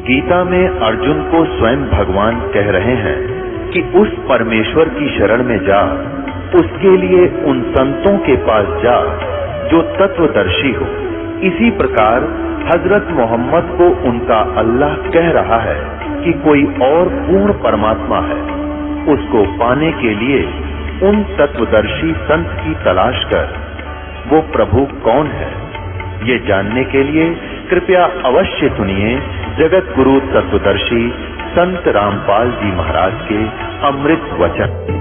गीता में अर्जुन को स्वयं भगवान कह रहे हैं कि उस परमेश्वर की शरण में जा, उसके लिए उन संतों के पास जा जो तत्वदर्शी हो। इसी प्रकार हजरत मोहम्मद को उनका अल्लाह कह रहा है कि कोई और पूर्ण परमात्मा है। उसको पाने के लिए उन तत्वदर्शी संत की तलाश कर। वो प्रभु कौन है, ये जानने के लिए कृपया अवश्य सुनिए जगत गुरु तत्वदर्शी संत रामपाल जी महाराज के अमृत वचन।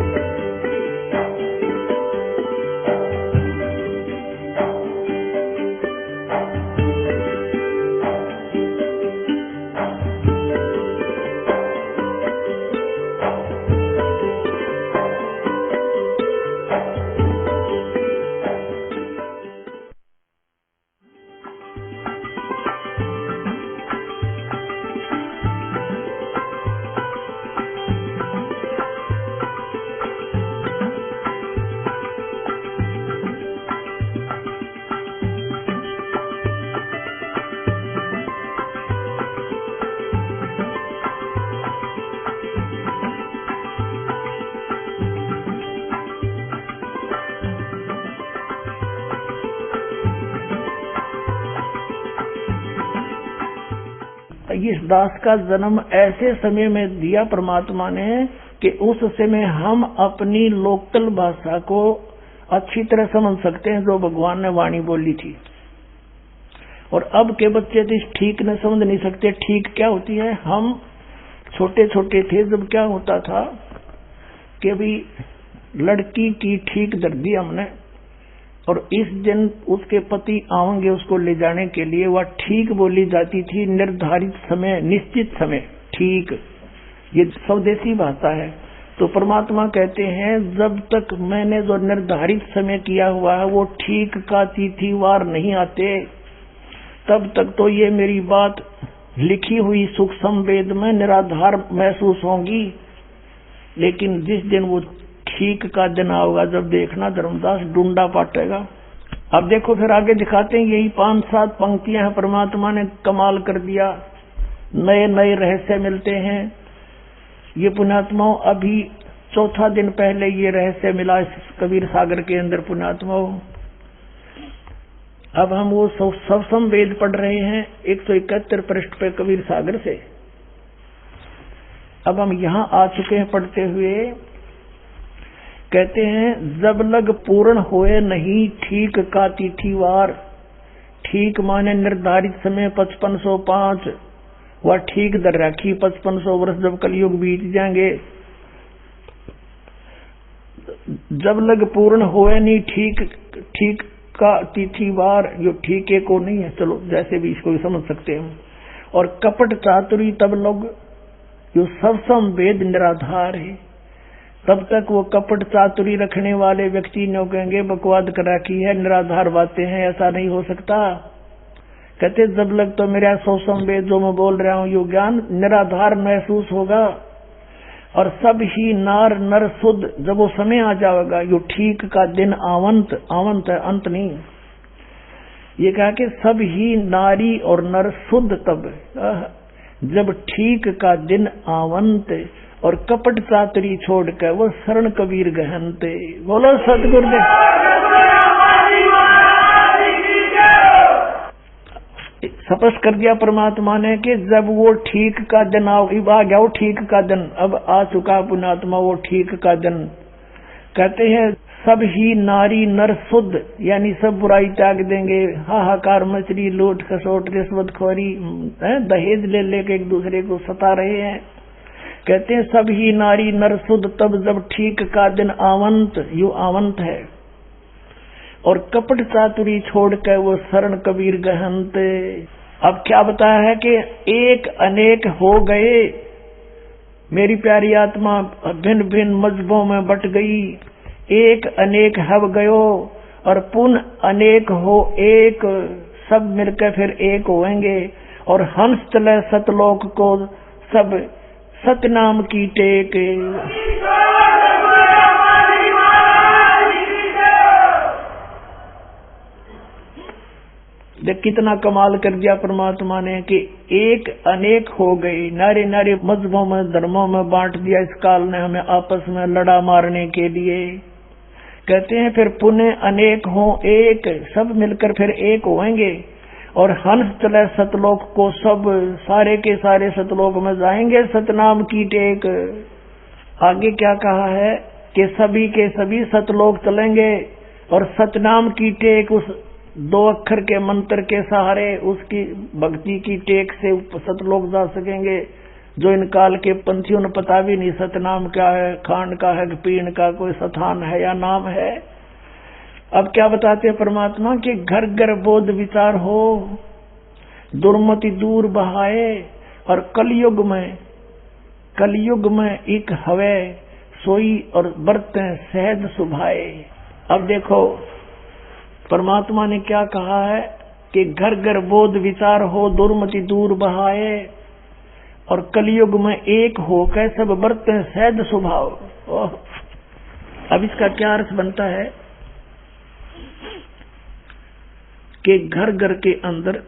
इस दास का जन्म ऐसे समय में दिया परमात्मा ने कि उस समय हम अपनी लोकल भाषा को अच्छी तरह समझ सकते हैं जो भगवान ने वाणी बोली थी। और अब के बच्चे तो इस ठीक न समझ नहीं सकते। ठीक क्या होती है? हम छोटे छोटे थे जब क्या होता था कि भी लड़की की ठीक दर दी हमने, और इस दिन उसके पति आएंगे उसको ले जाने के लिए, वह ठीक बोली जाती थी। निर्धारित समय, निश्चित समय, ठीक। ये स्वदेशी भाषा है। तो परमात्मा कहते हैं जब तक मैंने जो निर्धारित समय किया हुआ है वो ठीक का तिथिवार नहीं आते, तब तक तो ये मेरी बात लिखी हुई सुख संवेद में निराधार महसूस होगी। लेकिन जिस दिन वो ठीक का दिन आओगा, जब देखना धर्मदास डूंडा पाटेगा। अब देखो फिर आगे दिखाते हैं, यही 5-7 पंक्तियां हैं, परमात्मा ने कमाल कर दिया। नए नए रहस्य मिलते हैं। ये पुण्यात्माओं अभी 4था दिन पहले ये रहस्य मिला इस कबीर सागर के अंदर पुण्यात्माओं। अब हम वो सब संवेद पढ़ रहे हैं 171 पृष्ठ पे कबीर सागर से। अब हम यहां आ चुके हैं पढ़ते हुए। कहते हैं जब लग पूर्ण होए नहीं ठीक का तिथिवार। ठीक माने निर्धारित समय 5505, वह ठीक दर राखी 5500 वर्ष जब कलयुग बीत जाएंगे। जब लग पूर्ण होए नहीं ठीक का तिथिवार, जो ठीके को नहीं है, चलो जैसे भी इसको भी समझ सकते हैं। और कपट चातुरी तब लोग जो सब संवेद निराधार है, तब तक वो कपट चातुरी रखने वाले व्यक्ति ने कहेंगे बकवाद कर रखी है, निराधार बातें हैं, ऐसा नहीं हो सकता। कहते जब लग तो मेरा सौ संवेद जो मैं बोल रहा हूं यो ज्ञान निराधार महसूस होगा। और सब ही नार नर शुद्ध, जब वो समय आ जाएगा यो ठीक का दिन आवंत है, अंत नहीं। ये कहा कि सब ही नारी और नर शुद्ध तब जब ठीक का दिन आवंत, और कपट चातरी छोड़कर वो शरण कबीर गहनते। बोलो सतगुरुदेव। स्पष्ट कर दिया परमात्मा ने कि जब वो ठीक का दिन आ गया, वो ठीक का दिन अब आ चुका पुण्यात्मा, वो ठीक का दिन। कहते हैं सब ही नारी नर शुद्ध, यानी सब बुराई त्याग देंगे। हाहाकार मचली, लूट खसोट रिश्वतखोरी, दहेज ले लेके एक दूसरे को सता रहे हैं। कहते हैं सब ही नारी नर शुद्ध तब जब ठीक का दिन आवंत, यू आवंत है। और कपट चातुरी छोड़कर वो शरण कबीर गहनत। अब क्या बताया है कि एक अनेक हो गए, मेरी प्यारी आत्मा भिन्न भिन्न मजहबों में बट गई। एक अनेक हव गयो और पुन अनेक हो एक, सब मिलकर फिर एक होंगे। और हंस चले सतलोक को सब सतनाम की टेक। देख कितना कमाल कर दिया परमात्मा ने कि एक अनेक हो गई, नारे नारे मजहबों में धर्मों में बांट दिया इस काल ने हमें आपस में लड़ा मारने के लिए। कहते हैं फिर पुण्य अनेक हो एक, सब मिलकर फिर एक होंगे और हंस चले सतलोक को, सब सारे के सारे सतलोक में जाएंगे सतनाम की टेक। आगे क्या कहा है कि सभी के सभी सतलोक चलेंगे और सतनाम की टेक, उस 2 अक्षर के मंत्र के सहारे उसकी भक्ति की टेक से सतलोक जा सकेंगे, जो इन काल के पंथियों ने पता भी नहीं सतनाम क्या है, खान का है, पीण का कोई स्थान है या नाम है। अब क्या बताते हैं परमात्मा कि घर घर बोध विचार हो, दुर्मति दूर बहाए और कलयुग में एक हवे सोई और बरतें सहज सुभाए। अब देखो परमात्मा ने क्या कहा है कि घर घर बोध विचार हो, दुर्मति दूर बहाए और कलयुग में एक होकर सब बरतें सहज स्वभाव। अब इसका क्या अर्थ बनता है कि घर घर के अंदर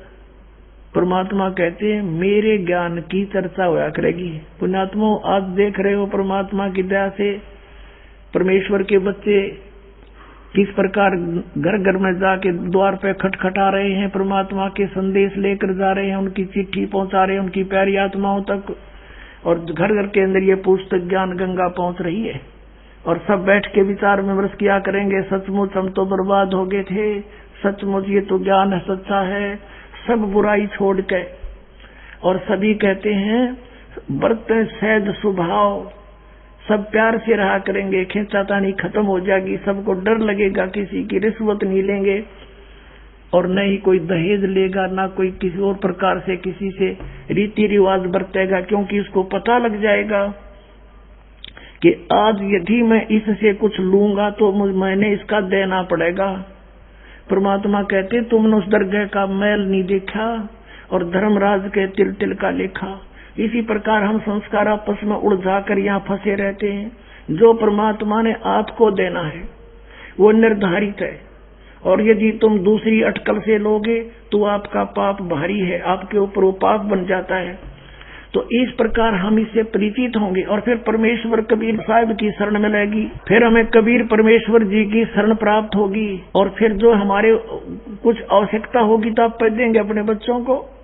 परमात्मा कहते हैं मेरे ज्ञान की चर्चा होया करेगी। पुण्यात्मा आज देख रहे हो परमात्मा की दया से परमेश्वर के बच्चे किस प्रकार घर घर में जाके द्वार पे खटखटा रहे हैं, परमात्मा के संदेश लेकर जा रहे हैं, उनकी चिट्ठी पहुंचा रहे हैं उनकी प्यारी आत्माओं तक। और घर घर के अंदर ये पुस्तक ज्ञान गंगा पहुंच रही है और सब बैठ के विचार विमर्श किया करेंगे, सचमुच हम तो बर्बाद हो गए थे, सचमुच ये तो ज्ञान है, सच्चा है, सब बुराई छोड़ के। और सभी कहते हैं बरतें सहज स्वभाव, सब प्यार से रहा करेंगे, खींचातानी खत्म हो जाएगी, सबको डर लगेगा, किसी की रिश्वत नहीं लेंगे और न ही कोई दहेज लेगा, ना कोई किसी और प्रकार से किसी से रीति रिवाज बरतेगा, क्योंकि उसको पता लग जाएगा कि आज यदि मैं इससे कुछ लूंगा तो मैंने इसका देना पड़ेगा। परमात्मा कहते तुमने उस दरगाह का मैल नहीं देखा और धर्मराज के तिल तिल का लेखा। इसी प्रकार हम संस्कार आपस में उलझा कर यहाँ फंसे रहते हैं। जो परमात्मा ने आपको देना है वो निर्धारित है और यदि तुम दूसरी अटकल से लोगे तो आपका पाप भारी है, आपके ऊपर वो पाप बन जाता है। तो इस प्रकार हम इससे परिचित होंगे और फिर परमेश्वर कबीर साहिब की शरण मिलेगी, फिर हमें कबीर परमेश्वर जी की शरण प्राप्त होगी और फिर जो हमारे कुछ आवश्यकता होगी तो आप पैदा देंगे अपने बच्चों को।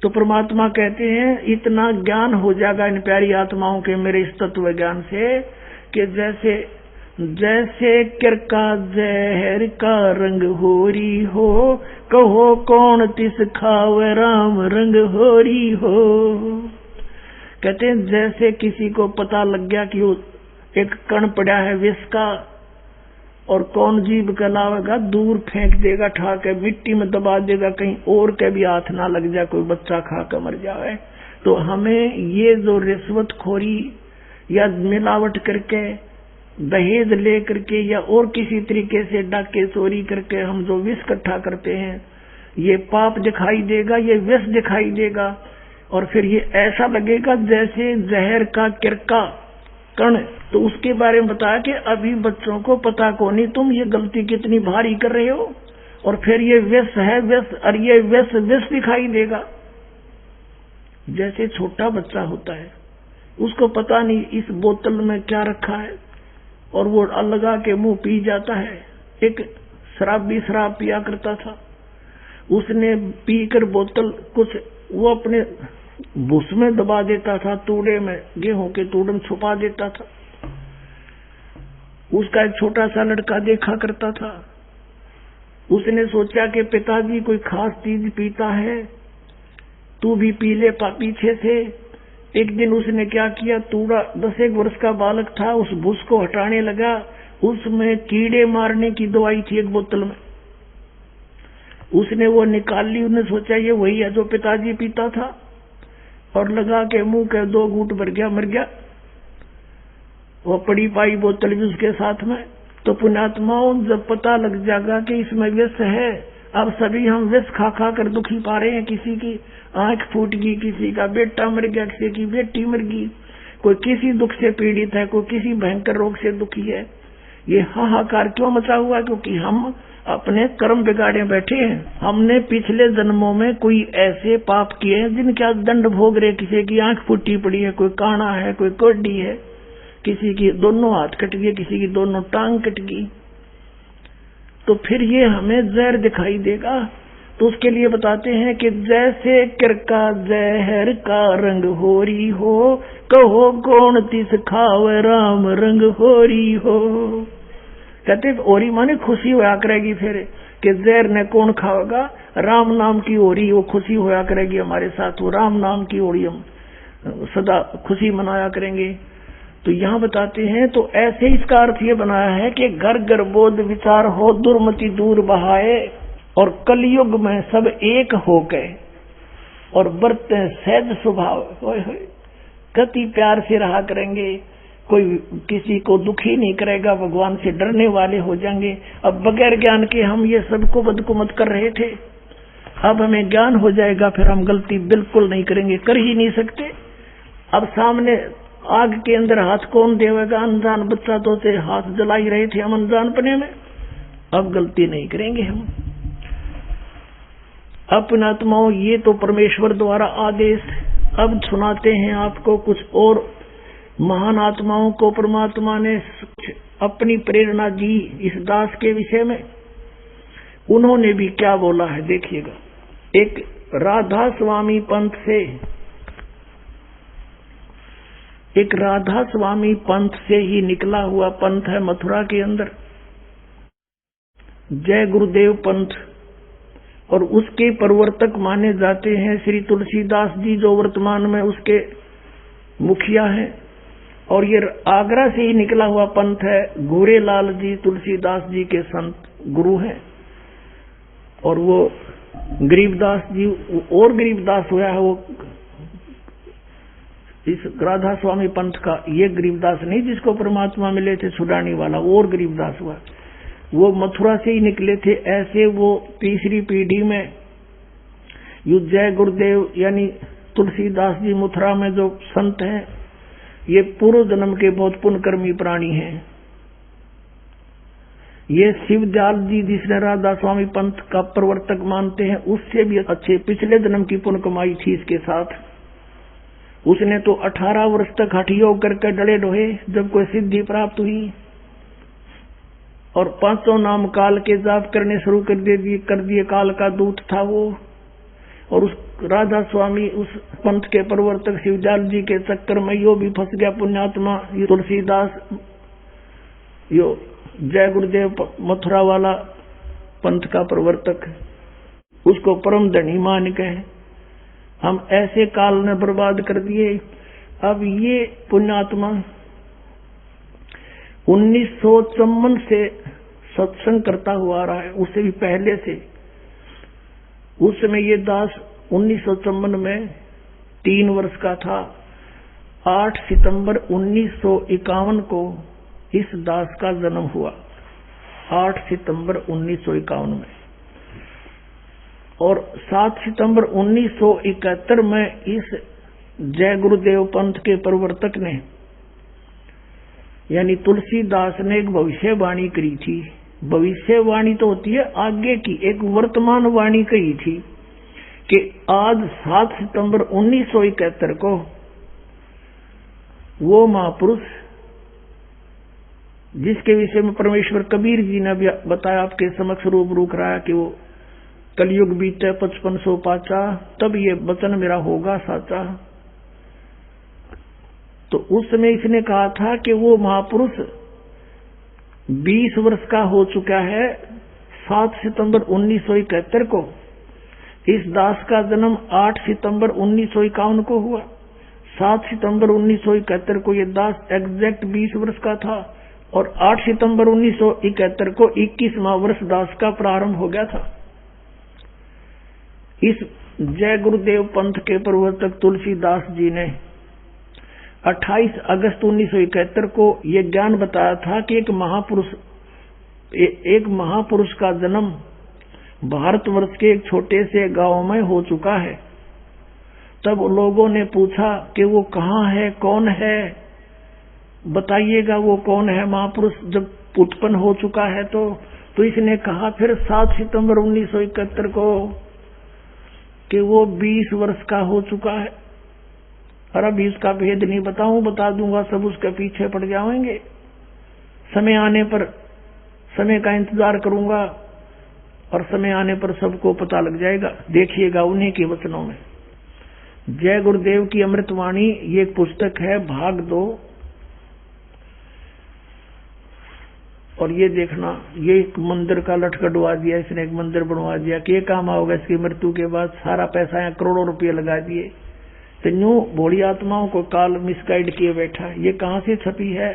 तो परमात्मा कहते हैं इतना ज्ञान हो जाएगा इन प्यारी आत्माओं के मेरे इस तत्व ज्ञान से कि जैसे किरका जहर का रंग होरी हो, कहो कौन तिस खावे राम रंग होरी हो। कहते हैं जैसे किसी को पता लग गया कि वो एक कण पड़ा है विष का और कौन जीव कहलावेगा, दूर फेंक देगा, ठा के मिट्टी में दबा देगा, कहीं और के भी हाथ ना लग जाए, कोई बच्चा खा कर मर जाए। तो हमें ये जो रिश्वतखोरी या मिलावट करके दहेज ले करके या और किसी तरीके से डाके चोरी करके हम जो विष इकट्ठा करते हैं, ये पाप दिखाई देगा, ये विष दिखाई देगा और फिर ये ऐसा लगेगा जैसे जहर का किरका कण। तो उसके बारे में बताया कि अभी बच्चों को पता को नहीं तुम ये गलती कितनी भारी कर रहे हो और फिर ये विष है विष और ये विष दिखाई देगा। जैसे छोटा बच्चा होता है उसको पता नहीं इस बोतल में क्या रखा है और वो लगा के मुंह पी जाता है। एक शराबी शराब पिया करता था, उसने पीकर बोतल कुछ वो अपने भूस में दबा देता था, तूड़े में गेहूं के तूड़े में छुपा देता था। उसका एक छोटा सा लड़का देखा करता था, उसने सोचा कि पिताजी कोई खास चीज पीता है, तू भी पी ले पीछे से। एक दिन उसने क्या किया, तूड़ा 10 वर्ष का बालक था, उस भूस को हटाने लगा, उसमें कीड़े मारने की दवाई थी एक बोतल में, उसने वो निकाल ली। उसने सोचा ये वही है जो पिताजी पीता था और लगा के मुंह के 2 घूंट भर गया, मर गया। वो पड़ी पाई बोतल भी उसके साथ में। तो पुण्यात्माओं जब पता लग जाएगा कि इसमें विष है, अब सभी हम विष खा खा कर दुखी पा रहे हैं, किसी की आंख फूट गई, किसी का बेटा मर गया, किसी की बेटी मर गई, कोई किसी दुख से पीड़ित है, कोई किसी भयंकर रोग से दुखी है। ये हाहाकार क्यों मचा हुआ? क्योंकि हम अपने कर्म बिगाड़े बैठे हैं। हमने पिछले जन्मों में कोई ऐसे पाप किए हैं जिनका दंड भोग रहे। किसी की आंख फूटी पड़ी है, कोई काना है, कोई कोडी है, किसी की दोनों हाथ कट गए, किसी की दोनों टांग कट गई। तो फिर ये हमें जहर दिखाई देगा। तो उसके लिए बताते हैं कि जैसे किरका जहर का रंग होरी हो, कहो कौन तिस खावे राम रंग होरी हो। कहते ओरी माने खुशी होया करेगी। फिर कि जहर ने कौन खाएगा? राम नाम की ओरी, वो खुशी होया करेगी हमारे साथ। वो राम नाम की ओरी हम सदा खुशी मनाया करेंगे। तो यहाँ बताते हैं, तो ऐसे इसका अर्थ ये बनाया है कि घर घर बोध विचार हो, दुर्मति दूर बहाए, और कलयुग में सब एक हो गए और बरते सहज स्वभाव। कति प्यार से रहा करेंगे, कोई किसी को दुखी नहीं करेगा, भगवान से डरने वाले हो जाएंगे। अब बगैर ज्ञान के हम ये सबको बदकुमत कर रहे थे, अब हमें ज्ञान हो जाएगा, फिर हम गलती बिल्कुल नहीं करेंगे, कर ही नहीं सकते। अब सामने आग के अंदर हाथ कौन देवेगा? अनजान बच्चा तो से हाथ जला ही रहे थे हम अनजानपने में। अब गलती नहीं करेंगे हम। अपने आत्माओं, ये तो परमेश्वर द्वारा आदेश। अब सुनाते हैं आपको कुछ और महान आत्माओं को परमात्मा ने अपनी प्रेरणा दी इस दास के विषय में। उन्होंने भी क्या बोला है देखिएगा। एक राधा स्वामी पंथ से, एक राधा स्वामी पंथ से ही निकला हुआ पंथ है मथुरा के अंदर, जय गुरुदेव पंथ। और उसके प्रवर्तक माने जाते हैं श्री तुलसीदास जी, जो वर्तमान में उसके मुखिया हैं। और ये आगरा से ही निकला हुआ पंथ है। गोरेलाल जी तुलसीदास जी के संत गुरु हैं। और वो गरीबदास जी और गरीबदास हुआ है, वो इस राधा स्वामी पंथ का। ये गरीबदास नहीं जिसको परमात्मा मिले थे छुड़ाने वाला, और गरीबदास हुआ। वो मथुरा से ही निकले थे। ऐसे वो तीसरी पीढ़ी में जय गुरुदेव यानी तुलसीदास जी मथुरा में जो संत हैं, ये पूर्व जन्म के बहुत पुण्यकर्मी प्राणी हैं। ये शिवदयाल जी जिसने राधा स्वामी पंथ का प्रवर्तक मानते हैं, उससे भी अच्छे पिछले जन्म की पुण्य कमाई थी इसके साथ। उसने तो 18 वर्ष तक हठ योग करके डले ढोए, जब कोई सिद्धि प्राप्त हुई और 500 नाम काल के जाप करने शुरू कर दिए। काल का दूत था वो। और उस राधा स्वामी उस पंथ के प्रवर्तक शिवदयाल जी के चक्कर में यो भी फंस गया पुण्यात्मा। ये तुलसीदास यो जय गुरुदेव मथुरा वाला पंथ का प्रवर्तक, उसको परम धनी मान के हम ऐसे काल ने बर्बाद कर दिए। अब ये पुण्यात्मा 1954 से सत्संग करता हुआ आ रहा है, उससे भी पहले से। उस समय ये दास 1954 में 3 वर्ष का था। 8 सितंबर 1951 को इस दास का जन्म हुआ, 8 सितंबर 1951 में। और 7 सितंबर 1971 में इस जय गुरुदेव पंथ के प्रवर्तक ने यानी तुलसीदास ने एक भविष्यवाणी करी थी। भविष्यवाणी तो होती है आगे की, एक वर्तमान वाणी कही थी कि आज 7 सितंबर 1971 को वो महापुरुष जिसके विषय में परमेश्वर कबीर जी ने भी बताया, आपके समक्ष रूबरू कराया कि वो कलयुग बीते 5500 पाचा, तब ये वचन मेरा होगा साचा। तो उस समय इसने कहा था कि वो महापुरुष 20 वर्ष का हो चुका है। 7 सितंबर 1971 को इस दास का जन्म 8 सितंबर 1951 को हुआ। 7 सितंबर 1971 को ये दास एग्जैक्ट 20 वर्ष का था और 8 सितंबर 1971 को 21वां वर्ष दास का प्रारंभ हो गया था। इस जय गुरुदेव पंथ के प्रवर्तक तुलसीदास जी ने 28 अगस्त 1971 को ये ज्ञान बताया था कि एक महापुरुष का जन्म भारतवर्ष के एक छोटे से गांव में हो चुका है। तब लोगों ने पूछा कि वो कहाँ है, कौन है। बताइएगा वो कौन है महापुरुष जब उत्पन्न हो चुका है। तो इसने कहा फिर 7 सितंबर 1971 को कि वो 20 वर्ष का हो चुका है। और अभी इसका भेद नहीं बताऊं, बता दूंगा सब उसके पीछे पड़ जाएंगे। समय आने पर समय का इंतजार करूंगा और समय आने पर सबको पता लग जाएगा। देखिएगा उन्हीं के वचनों में। जय गुरुदेव की अमृतवाणी ये एक पुस्तक है, भाग 2। और ये देखना, ये एक मंदिर का लटकड़वा दिया इसने, एक मंदिर बनवा दिया कि काम आओगे इसकी मृत्यु के बाद। सारा पैसा यहाँ करोड़ों रुपये लगा दिए। तो यूं भोली आत्माओं को काल मिसगाइड किए बैठा। ये कहाँ से छपी है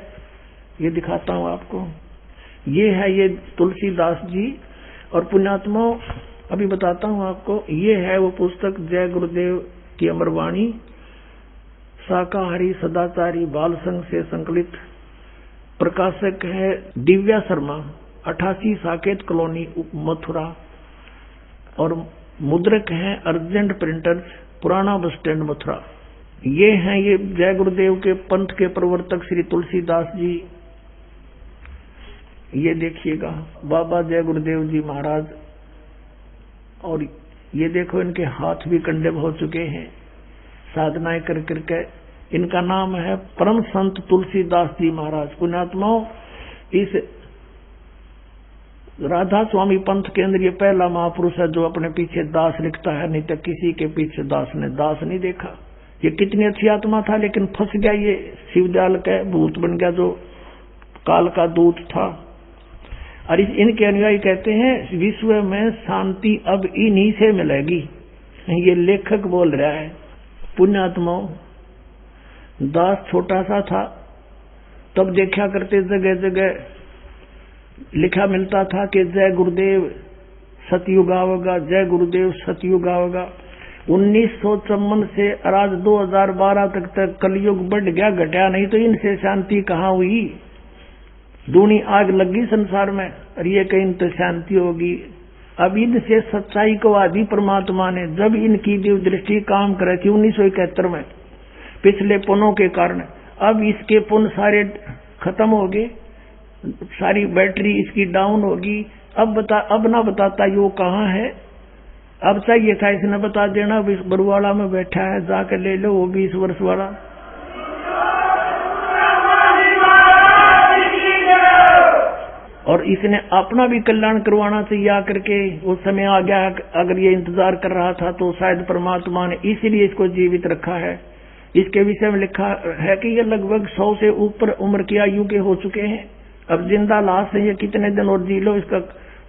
ये दिखाता हूँ आपको। ये है ये तुलसीदास जी और पुण्यात्माओं अभी बताता हूँ आपको। ये है वो पुस्तक जय गुरुदेव की अमरवाणी, शाकाहारी सदाचारी बाल संघ से संकलित। प्रकाशक है दिव्या शर्मा, 88 साकेत कॉलोनी मथुरा। और मुद्रक है अर्जेंट प्रिंटर्स, पुराना बस स्टैंड मथुरा। ये हैं ये जय गुरुदेव के पंथ के प्रवर्तक श्री तुलसीदास जी। ये देखिएगा बाबा जय गुरुदेव जी महाराज। और ये देखो इनके हाथ भी कंडेम हो चुके हैं साधनाएं कर करके। इनका नाम है परम संत तुलसीदास जी महाराज। पुण्यात्माओं इस राधा स्वामी पंथ के अंदर ये पहला महापुरुष है जो अपने पीछे दास लिखता है, नहीं तो किसी के पीछे दास ने दास नहीं देखा। ये कितनी अच्छी आत्मा था लेकिन फंस गया, ये शिवदयाल का भूत बन गया जो काल का दूत था। और इनके अनुयायी कहते हैं विश्व में शांति अब इन्हीं से मिलेगी। ये लेखक बोल रहा है। पुण्यात्माओं दास छोटा सा था तब देखा करते जगह जगह लिखा मिलता था कि जय गुरुदेव सतयुग आवेगा, जय गुरुदेव सतयुग आवेगा। 1954 से आज 2012 तक कलयुग बढ़ गया, घटा नहीं। तो इनसे शांति कहाँ हुई? दूनी आग लगी संसार में और ये कहीं तो शांति होगी। अब इनसे सच्चाई को आदि परमात्मा ने जब इनकी दिव्य दृष्टि काम करे थी 1971 में पिछले पुनों के कारण, अब इसके पुन सारे खत्म हो गए, सारी बैटरी इसकी डाउन होगी। अब ना बताता ये वो कहाँ है। अब चाहिए था इसने बता देना बरुवाड़ा में बैठा है, जाकर ले लो वो 20 वर्ष वाला। और इसने अपना भी कल्याण करवाना चाहिए आकर के। उस समय आ गया, अगर ये इंतजार कर रहा था तो शायद परमात्मा ने इसीलिए इसको जीवित रखा है। इसके विषय में लिखा है कि ये लगभग 100 से ऊपर उम्र की आयु के हो चुके हैं। अब जिंदा लाश है, ये कितने दिन और जी लो इसका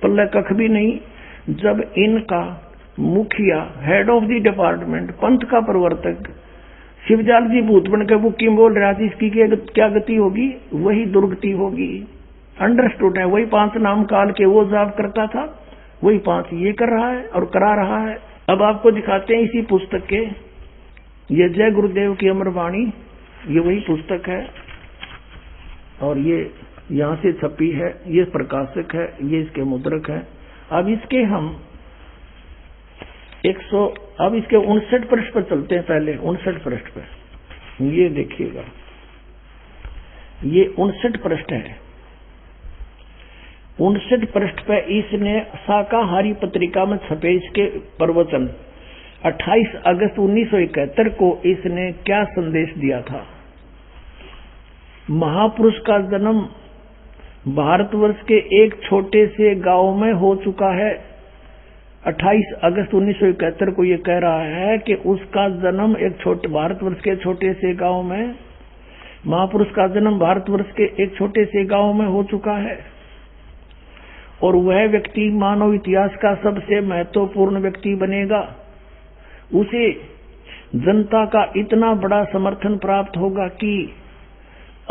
पल्ले कख भी नहीं। जब इनका मुखिया हेड ऑफ द डिपार्टमेंट पंथ का प्रवर्तक शिवजाल जी भूत बन के बुक्की बोल रहा था इसकी क्या गति होगी, वही दुर्गति होगी। अंडरस्टूड है। वही 5 नाम काल के वो जाप करता था, वही 5 ये कर रहा है और करा रहा है। अब आपको दिखाते हैं इसी पुस्तक के, ये जय गुरुदेव की अमरवाणी, ये वही पुस्तक है और ये यहाँ से छपी है। ये प्रकाशक है, ये इसके मुद्रक है। अब इसके हम 59 पृष्ठ पर चलते हैं। पहले 59 पृष्ठ पर ये देखिएगा, ये 59 पृष्ठ है। 59 पृष्ठ पे इसने शाकाहारी पत्रिका में छपे इसके प्रवचन 28 अगस्त 1971 को इसने क्या संदेश दिया था। महापुरुष का जन्म भारतवर्ष के एक छोटे से गांव में हो चुका है। 28 अगस्त 1971 को ये कह रहा है कि उसका जन्म एक छोटे भारतवर्ष के छोटे से गांव में, महापुरुष का जन्म भारतवर्ष के एक छोटे से गांव में हो चुका है। और वह व्यक्ति मानव इतिहास का सबसे महत्वपूर्ण व्यक्ति बनेगा। उसे जनता का इतना बड़ा समर्थन प्राप्त होगा कि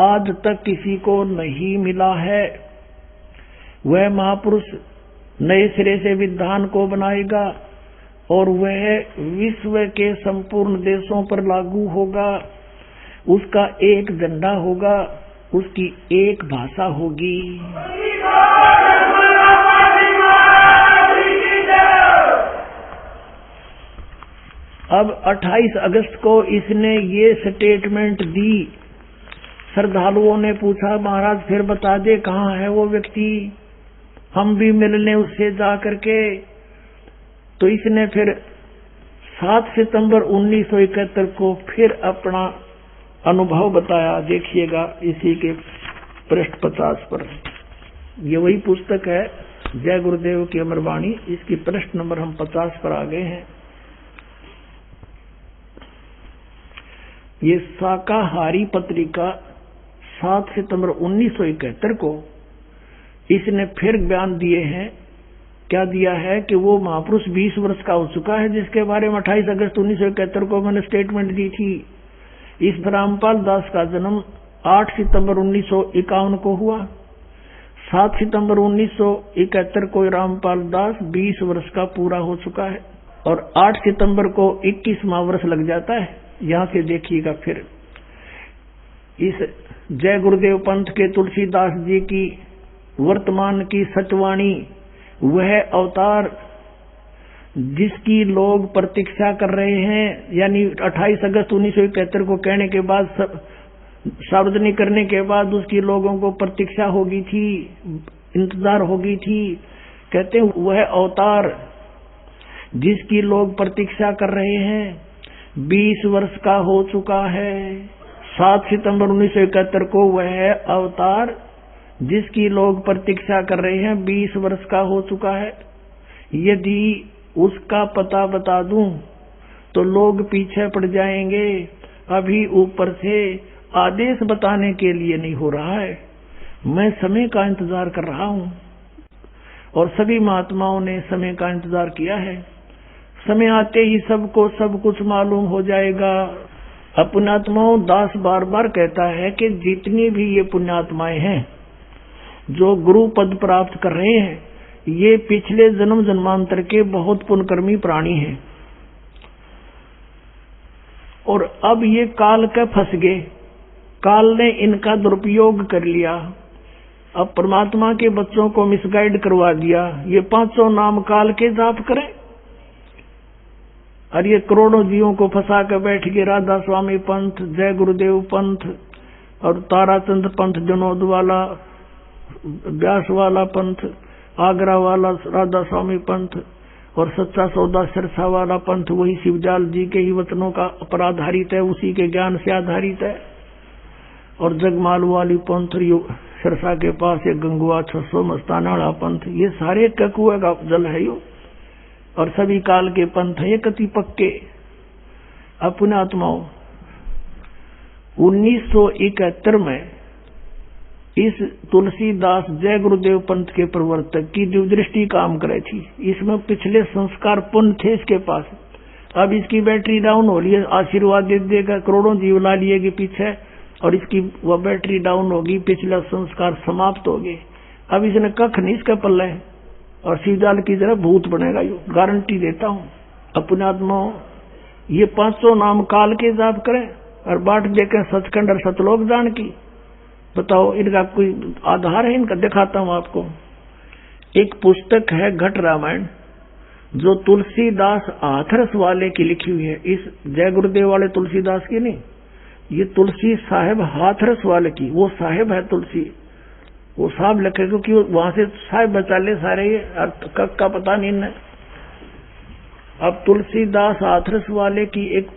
आज तक किसी को नहीं मिला है। वह महापुरुष नए सिरे से विधान को बनाएगा और वह विश्व के संपूर्ण देशों पर लागू होगा। उसका एक झंडा होगा, उसकी एक भाषा होगी। अब 28 अगस्त को इसने ये स्टेटमेंट दी श्रद्धालुओं ने पूछा, महाराज फिर बता दे कहाँ है वो व्यक्ति, हम भी मिलने उससे जा करके। तो इसने फिर 7 सितंबर 1971 को फिर अपना अनुभव बताया। देखिएगा इसी के पृष्ठ 50 पर। ये वही पुस्तक है जय गुरुदेव की अमरवाणी। इसकी पृष्ठ नंबर हम 50 पर आ गए हैं। ये शाकाहारी पत्रिका 7 सितंबर 1971 को इसने फिर बयान दिए हैं। क्या दिया है कि वो महापुरुष 20 वर्ष का हो चुका है, जिसके बारे में 28 अगस्त 1971 को मैंने स्टेटमेंट दी थी। इस रामपाल दास का जन्म 8 सितंबर 1951 को हुआ। 7 सितंबर 1971 को रामपाल दास 20 वर्ष का पूरा हो चुका है और 8 सितंबर को 21वां वर्ष लग जाता है। यहां से देखिएगा फिर इस जय गुरुदेव पंथ के तुलसीदास जी की वर्तमान की सचवाणी, वह अवतार जिसकी लोग प्रतीक्षा कर रहे हैं, यानी 28 अगस्त 1971 को कहने के बाद, सार्वजनिक करने के बाद उसकी लोगों को प्रतीक्षा होगी थी, इंतजार होगी थी। कहते हैं वह अवतार जिसकी लोग प्रतीक्षा कर रहे हैं 20 वर्ष का हो चुका है। 7 सितंबर 1971 को वह अवतार जिसकी लोग प्रतीक्षा कर रहे हैं 20 वर्ष का हो चुका है। यदि उसका पता बता दूं तो लोग पीछे पड़ जाएंगे। अभी ऊपर से आदेश बताने के लिए नहीं हो रहा है, मैं समय का इंतजार कर रहा हूं और सभी महात्माओं ने समय का इंतजार किया है। समय आते ही सबको सब कुछ मालूम हो जाएगा। अब पुण्यात्माओं, दास बार बार कहता है कि जितनी भी ये पुण्यात्माएं हैं जो गुरु पद प्राप्त कर रहे हैं, ये पिछले जन्म जन्मांतर के बहुत पुण्यकर्मी प्राणी हैं और अब ये काल के फंस गए, काल ने इनका दुरुपयोग कर लिया। अब परमात्मा के बच्चों को मिसगाइड करवा दिया। ये 500 नाम काल के जाप करें और ये करोड़ों जीवों को फंसा कर बैठ गए। राधा स्वामी पंथ, जय गुरुदेव पंथ और ताराचंद पंथ, जनोद वाला, व्यास वाला पंथ, आगरा वाला राधा स्वामी पंथ और सच्चा सौदा सिरसा वाला पंथ वही शिवजाल जी के ही वचनों का पर आधारित है, उसी के ज्ञान से आधारित है। और जगमाल वाली पंथ, सिरसा के पास एक गंगुआ 600 मस्ताना वाला पंथ, ये सारे ककुआ का जल है यो। और सभी काल के पंथ है, कति पक्के। अपने आत्माओं, 1971 में इस तुलसीदास जय गुरुदेव पंथ के प्रवर्तक की जो दृष्टि काम करे थी, इसमें पिछले संस्कार पुण्य थे इसके पास। अब इसकी बैटरी डाउन हो रही है, आशीर्वाद दे देगा, करोड़ों जीव ला लिए पीछे और इसकी वह बैटरी डाउन होगी, पिछला संस्कार समाप्त हो गए। अब इसने कख नहीं इसका पल्ले और शिवजाल की तरह भूत बनेगा, यो गारंटी देता हूं। अपने आत्माओं, ये 500 नाम काल के जाप करें और बाट देकर सचखंड और सतलोक जान की। बताओ इनका कोई आधार है? इनका दिखाता हूं आपको। एक पुस्तक है घट रामायण, जो तुलसीदास हाथरस वाले की लिखी हुई है। इस जय गुरुदेव वाले तुलसीदास की नहीं, ये तुलसी साहेब हाथरस वाले की। वो साहेब है तुलसी, वो साहब लिखे क्योंकि वहां से साहेब बचा ले सारे, ये कब का पता नहीं इन्हें। अब तुलसीदास हाथरस वाले की एक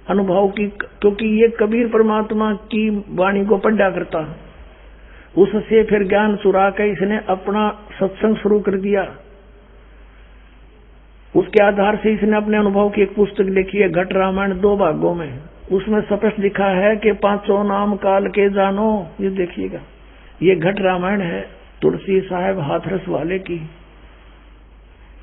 अनुभव की, क्योंकि ये कबीर परमात्मा की वाणी को पढ़ा करता, उससे फिर ज्ञान चुरा कर इसने अपना सत्संग शुरू कर दिया। उसके आधार से इसने अपने अनुभव की एक पुस्तक लिखी है घट रामायण 2 भागों में। उसमें स्पष्ट लिखा है कि 500 नाम काल के जानो। ये देखिएगा, ये घट रामायण है तुलसी साहेब हाथरस वाले की,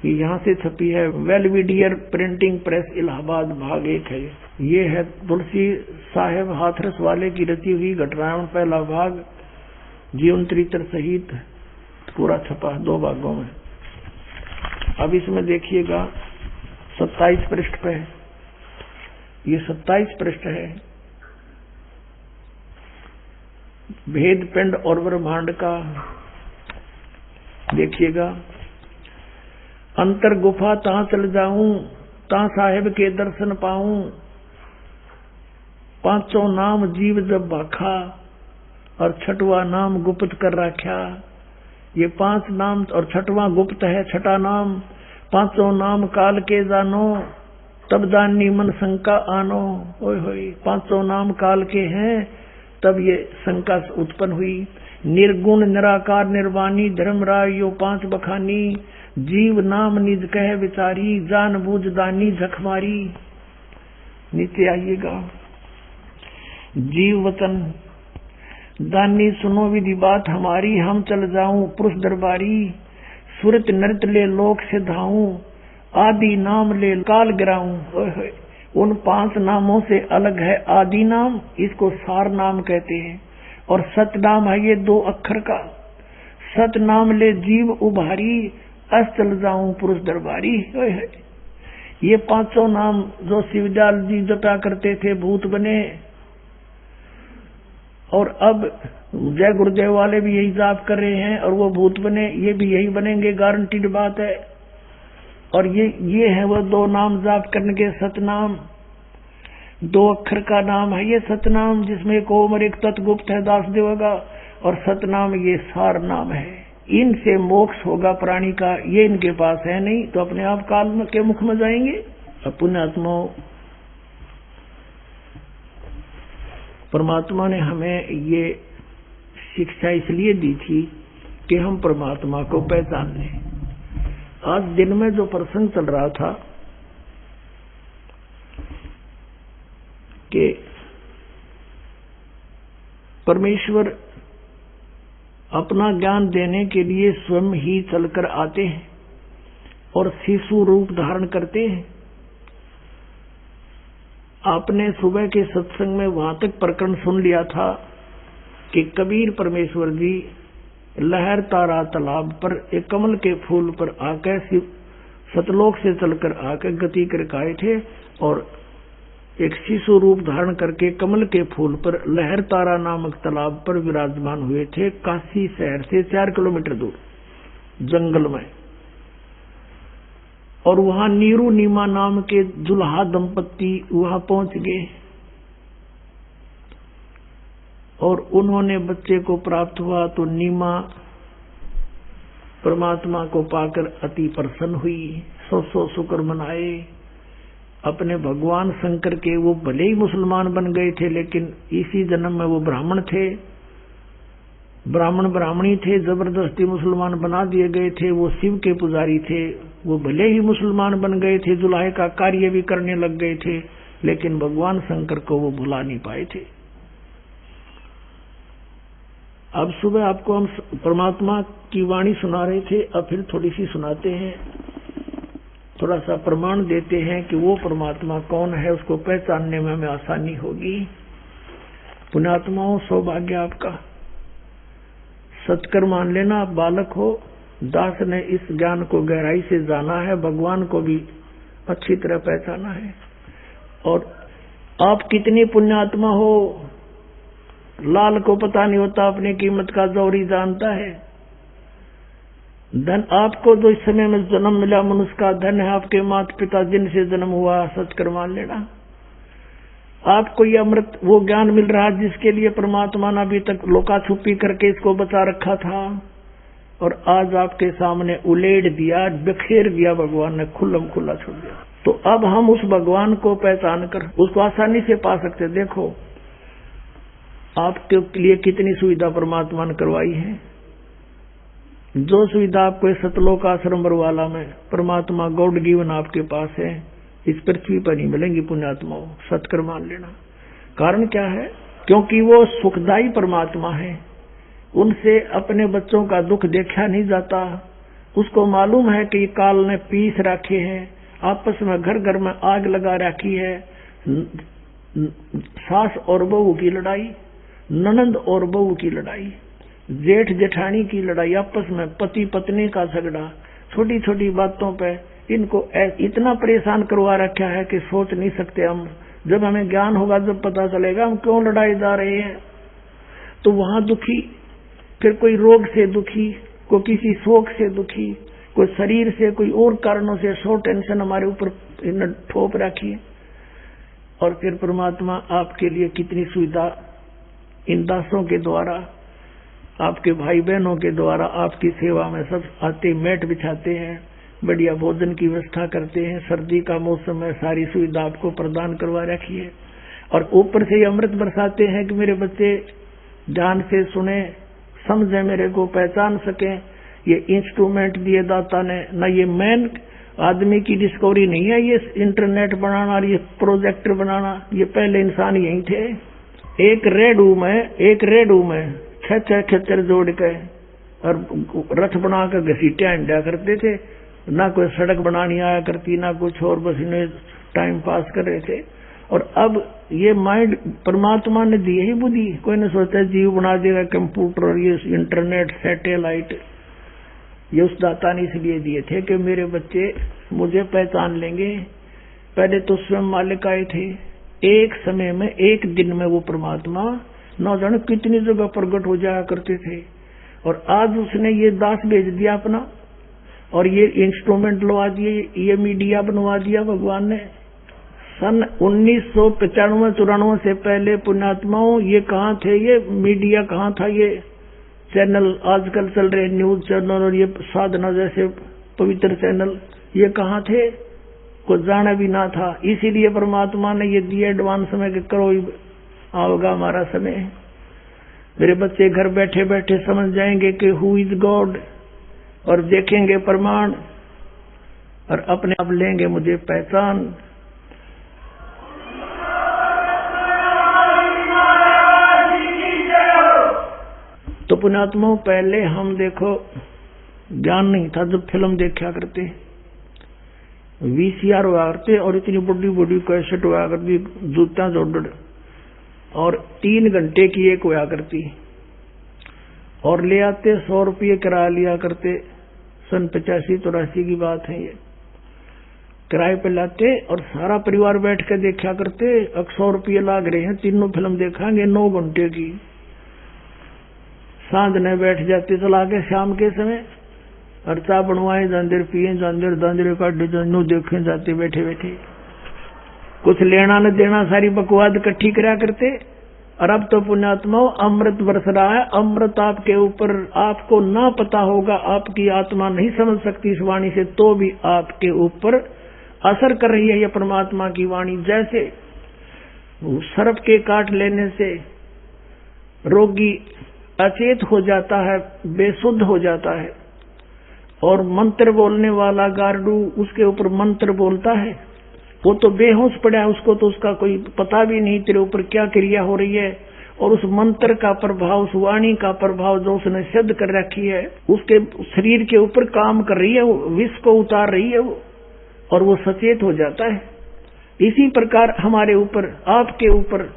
यहां से छपी है, वेलविडियर प्रिंटिंग प्रेस इलाहाबाद, भाग 1 है। ये है तुलसी साहेब हाथरस वाले की रची हुई घट रामायण, पहला भाग जीवन चरित्र सहित पूरा छपा 2 भागों में। अब इसमें देखिएगा 27 पृष्ठ पे, ये 27 पृष्ठ है, भेद पिंड और ब्रह्मांड का। देखिएगा, अंतर गुफा ता चल जाऊं, ता साहेब के दर्शन पाऊं, 500 नाम जीव जब भाखा, और छठवा नाम गुप्त कर रखा। ये 5 नाम और छठवां गुप्त है, छठा नाम। 5 नाम काल के जानो, तब दानी मन शंका आनो। ओए होए, 5 नाम काल के हैं, तब ये शंका उत्पन्न हुई। निर्गुण निराकार निर्वाणी धर्मराय यो 5 बखानी, जीव नाम निज कह विचारी, जान बूझ दानी झखमारी। नीचे आइएगा। जीव वचन दानी सुनो विधि बात हमारी, हम चल जाऊं पुरुष दरबारी, सुरत नृत ले लोक से धाऊं, आदि नाम ले काल गिराऊं। उन 5 नामों से अलग है आदि नाम, इसको सार नाम कहते हैं। और सत नाम है ये 2 अक्षर का। सत नाम ले जीव उभारी, अस चल जाऊं पुरुष दरबारी। ये 5 नाम जो शिवदयाल जी जपा करते थे भूत बने, और अब जय गुरुदेव वाले भी यही जाप कर रहे हैं और वो भूत बने, ये भी यही बनेंगे, गारंटीड बात है। और ये है वो 2 नाम जाप करने के सतनाम। 2 अक्षर का नाम है ये सतनाम, जिसमें एक ओम और एक तत्गुप्त है दासदेव का, और सतनाम ये सार नाम है। इनसे मोक्ष होगा प्राणी का, ये इनके पास है नहीं, तो अपने आप काल के मुख में जाएंगे। पुण्यात्मा, परमात्मा ने हमें ये शिक्षा इसलिए दी थी कि हम परमात्मा को पहचान लें। आज दिन में जो प्रसंग चल रहा था कि परमेश्वर अपना ज्ञान देने के लिए स्वयं ही चलकर आते हैं और शिशु रूप धारण करते हैं। आपने सुबह के सत्संग में वहां तक प्रकरण सुन लिया था कि कबीर परमेश्वर जी लहर तारा तालाब पर एक कमल के फूल पर आकर सतलोक से चलकर आकर गति कर आए थे, और एक शिशु रूप धारण करके कमल के फूल पर लहर तारा नामक तालाब पर विराजमान हुए थे, काशी शहर से 4 किलोमीटर दूर जंगल में। और वहां नीरू नीमा नाम के दुल्हा दंपत्ति वहां पहुंच गए और उन्होंने बच्चे को प्राप्त हुआ, तो नीमा परमात्मा को पाकर अति प्रसन्न हुई, 100 शुक्र मनाए। अपने भगवान शंकर के वो भले ही मुसलमान बन गए थे, लेकिन इसी जन्म में वो ब्राह्मण थे, ब्राह्मण ब्राह्मणी थे, जबरदस्ती मुसलमान बना दिए गए थे। वो शिव के पुजारी थे, वो भले ही मुसलमान बन गए थे, जुलाहे का कार्य भी करने लग गए थे, लेकिन भगवान शंकर को वो भुला नहीं पाए थे। अब सुबह आपको हम परमात्मा की वाणी सुना रहे थे, अब फिर थोड़ी सी सुनाते हैं, थोड़ा सा प्रमाण देते हैं कि वो परमात्मा कौन है, उसको पहचानने में हमें आसानी होगी। पुण्यात्माओं, सौभाग्य आपका, सत्कर मान लेना। आप बालक हो, दास ने इस ज्ञान को गहराई से जाना है, भगवान को भी अच्छी तरह पहचाना है। और आप कितनी पुण्यात्मा हो, लाल को पता नहीं होता अपनी कीमत का, जौहरी जानता है। धन आपको जो इस समय में जन्म मिला मनुष्य का, धन है आपके माता पिता जिनसे जन्म हुआ, सत्कर मान लेना। आपको ये अमृत वो ज्ञान मिल रहा है जिसके लिए परमात्मा ने अभी तक लोका छुपी करके इसको बचा रखा था, और आज आपके सामने उलेड़ दिया, बिखेर दिया भगवान ने, खुल्लम खुल्ला छोड़ दिया। तो अब हम उस भगवान को पहचान कर उसको आसानी से पा सकते। देखो आपके लिए कितनी सुविधा परमात्मा ने करवाई है। जो सुविधा आपको सतलोक आश्रम बरवाला में परमात्मा गॉड गिवन आपके पास है, इस पृथ्वी पर नहीं मिलेंगी। पुण्यात्माओं, सत्कर मान लेना। कारण क्या है? क्योंकि वो सुखदायी परमात्मा है, उनसे अपने बच्चों का दुख देखा नहीं जाता। उसको मालूम है कि काल ने पीस रखे हैं, आपस में घर घर में आग लगा रखी है, सास और बहू की लड़ाई, ननंद और बहू की लड़ाई, जेठ जेठानी की लड़ाई, आपस में पति पत्नी का झगड़ा, छोटी छोटी बातों पे इनको इतना परेशान करवा रखा है कि सोच नहीं सकते हम। जब हमें ज्ञान होगा, जब पता चलेगा हम क्यों लड़ाई जा रहे हैं। तो वहां दुखी, फिर कोई रोग से दुखी, कोई किसी शोक से दुखी, कोई शरीर से, कोई और कारणों से 100 टेंशन हमारे ऊपर ठोप रखी है। और फिर परमात्मा आपके लिए कितनी सुविधा इन दासों के द्वारा, आपके भाई बहनों के द्वारा आपकी सेवा में सब आते, मेट बिछाते हैं, बढ़िया भोजन की व्यवस्था करते हैं, सर्दी का मौसम है, सारी सुविधा आपको प्रदान करवा रखी है, और ऊपर से ये अमृत बरसाते हैं कि मेरे बच्चे ध्यान से सुने, समझे, मेरे को पहचान सकें। ये इंस्ट्रूमेंट दिए दाता ने, न ये मैन आदमी की डिस्कवरी नहीं है, ये इंटरनेट बनाना और ये प्रोजेक्टर बनाना, ये पहले इंसान यही थे। एक रेड में 6 खेतर जोड़ के और रथ बनाकर घसीटे अंडा करते थे, ना कोई सड़क बनानी आया करती, ना कुछ और, बस इन्हें टाइम पास कर रहे थे। और अब ये माइंड परमात्मा ने दी ही बुद्धि, कोई ने सोचा जीव बना देगा कंप्यूटर और ये इंटरनेट सैटेलाइट, ये उस दाता ने इसलिए दिए थे कि मेरे बच्चे मुझे पहचान लेंगे। पहले तो स्वयं मालिक आए थे, एक समय में, एक दिन में वो परमात्मा न जाने कितनी जगह प्रकट हो जाया करते थे, और आज उसने ये दास भेज दिया अपना, और ये इंस्ट्रूमेंट लगा दिए, ये मीडिया बनवा दिया भगवान ने। सन 1995-94 से पहले पुण्यात्माओं ये कहाँ थे, ये मीडिया कहाँ था, ये चैनल आजकल चल रहे न्यूज चैनल और ये साधना जैसे पवित्र चैनल, ये कहाँ थे, कुछ जाना भी ना था। इसीलिए परमात्मा ने ये दिए एडवांस में कि करो, आओगा हमारा समय। मेरे बच्चे घर बैठे बैठे समझ जाएंगे कि हु इज गॉड, और देखेंगे प्रमाण, और अपने आप लेंगे मुझे पहचान। तो पुण्यात्माओं, पहले हम देखो ज्ञान नहीं था, जब फिल्म देखा करते, VCR हुआ करते, और इतनी बड़ी बड़ी कैसेट हुआ करती, जूता जोड़, और 3 घंटे की एक हुआ करती, और ले आते 100 रुपये किराया लिया करते। सन 85-84 की बात है ये, किराए पे लाते और सारा परिवार बैठ के देखा करते। 100 रुपये लाग रहे हैं, तीनों फिल्म देखेंगे 9 घंटे की। सांझ ने बैठ जाते चला के शाम के समय, और चाय बनवाए, जांजर पिए, जांजर काटे, जानू देखे जाते बैठे बैठे, कुछ लेना न देना, सारी बकवाद इकट्ठी करा करते। और अब तो पुण्यात्माओं अमृत बरस रहा है, अमृत आपके ऊपर, आपको ना पता होगा, आपकी आत्मा नहीं समझ सकती इस वाणी से, तो भी आपके ऊपर असर कर रही है यह परमात्मा की वाणी। जैसे सर्प के काट लेने से रोगी अचेत हो जाता है, बेसुद्ध हो जाता है, और मंत्र बोलने वाला गार्डू उसके ऊपर मंत्र बोलता है, वो तो बेहोश पड़ा है, उसको तो उसका कोई पता भी नहीं तेरे ऊपर क्या क्रिया हो रही है, और उस मंत्र का प्रभाव, उस वाणी का प्रभाव जो उसने सिद्ध कर रखी है, उसके शरीर के ऊपर काम कर रही है, वो विष को उतार रही है वो, और वो सचेत हो जाता है। इसी प्रकार हमारे ऊपर, आपके ऊपर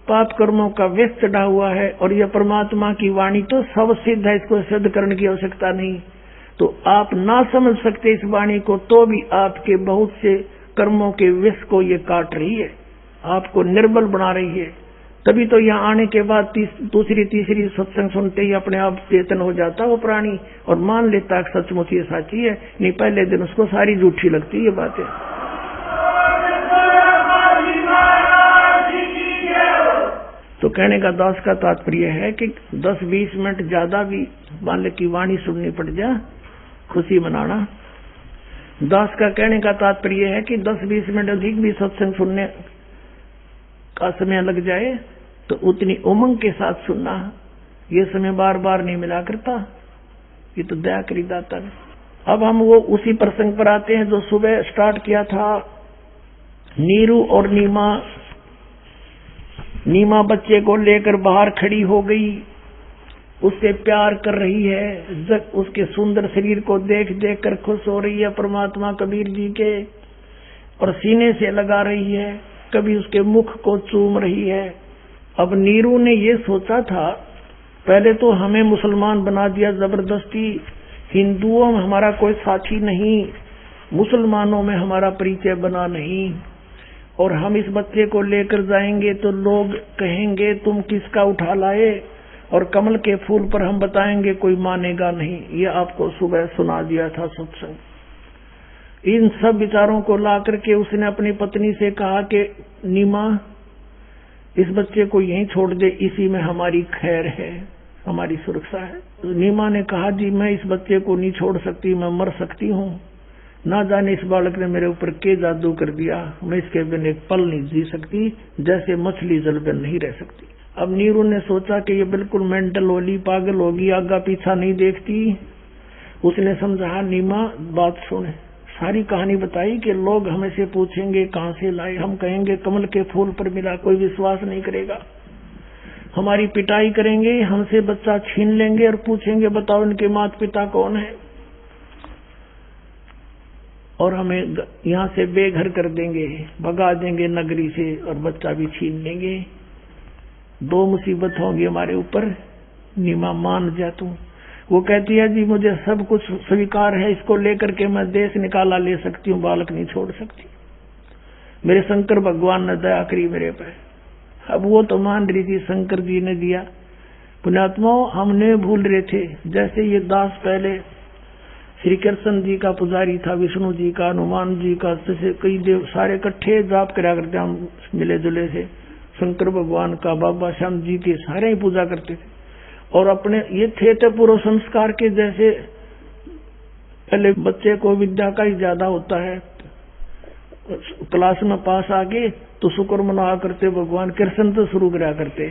पाप कर्मों का विष चढ़ा हुआ है, और यह परमात्मा की वाणी तो सब सिद्ध है, इसको सिद्ध करने की आवश्यकता नहीं। तो आप ना समझ सकते इस वाणी को, तो भी आपके बहुत से कर्मों के विष को ये काट रही है, आपको निर्बल बना रही है। तभी तो यहाँ आने के बाद दूसरी तीसरी सत्संग सुनते ही अपने आप चेतन हो जाता वो प्राणी, और मान लेता है सचमुच ये साची है, नहीं पहले दिन उसको सारी झूठी लगती ये बातें। तो कहने का दास का तात्पर्य है कि 10-20 मिनट ज्यादा भी मान की वाणी सुननी पड़ जाए, खुशी मनाना। दास का कहने का तात्पर्य है कि 10-20 मिनट अधिक भी सत्संग सुनने का समय लग जाए तो उतनी उमंग के साथ सुनना, ये समय बार बार नहीं मिला करता, ये तो दया करी दाता ने। अब हम वो उसी प्रसंग पर आते हैं जो सुबह स्टार्ट किया था। नीरू और नीमा बच्चे को लेकर बाहर खड़ी हो गई, उससे प्यार कर रही है, जब उसके सुंदर शरीर को देख देख कर खुश हो रही है परमात्मा कबीर जी के, और सीने से लगा रही है, कभी उसके मुख को चूम रही है। अब नीरू ने ये सोचा था, पहले तो हमें मुसलमान बना दिया जबरदस्ती, हिंदुओं में हमारा कोई साथी नहीं, मुसलमानों में हमारा परिचय बना नहीं, और हम इस बच्चे को लेकर जाएंगे तो लोग कहेंगे तुम किसका उठा लाए, और कमल के फूल पर हम बताएंगे कोई मानेगा नहीं। ये आपको सुबह सुना दिया था सत्संग। इन सब विचारों को ला करके उसने अपनी पत्नी से कहा कि नीमा, इस बच्चे को यहीं छोड़ दे, इसी में हमारी खैर है, हमारी सुरक्षा है। तो नीमा ने कहा जी मैं इस बच्चे को नहीं छोड़ सकती, मैं मर सकती हूँ। ना जाने इस बालक ने मेरे ऊपर के जादू कर दिया, मैं इसके बिना एक पल नहीं जी सकती, जैसे मछली जल पर नहीं रह सकती। अब नीरू ने सोचा कि ये बिल्कुल मेंटल होली, पागल होगी, आगा पीछा नहीं देखती। उसने समझा नीमा बात सुने, सारी कहानी बताई कि लोग हमें से पूछेंगे कहाँ से लाए, हम कहेंगे कमल के फूल पर मिला, कोई विश्वास नहीं करेगा, हमारी पिटाई करेंगे, हमसे बच्चा छीन लेंगे और पूछेंगे बताओ इनके माता पिता कौन है, और हमें यहाँ से बेघर कर देंगे, भगा देंगे नगरी से और बच्चा भी छीन लेंगे। दो मुसीबत होंगी हमारे ऊपर। नीमा मान जा तू। वो कहती है जी मुझे सब कुछ स्वीकार है, इसको लेकर के मैं देश निकाला ले सकती हूँ, बालक नहीं छोड़ सकती। मेरे शंकर भगवान ने दया करी मेरे पे। अब वो तो मान रही थी, शंकर जी ने दिया। पुण्यात्माओं हमने भूल रहे थे, जैसे ये दास पहले श्री कृष्ण जी का पुजारी था, विष्णु जी का, हनुमान जी का, जैसे कई देव सारे इकट्ठे जाप करा करते, हम मिले जुले थे। शंकर भगवान का, बाबा श्याम जी के, सारे ही पूजा करते थे। और अपने ये थे तो पूर्व संस्कार के, जैसे पहले बच्चे को विद्या का ही ज्यादा होता है, क्लास में पास आके तो शुक्र मना करते, भगवान कृष्ण तो शुरू करा करते,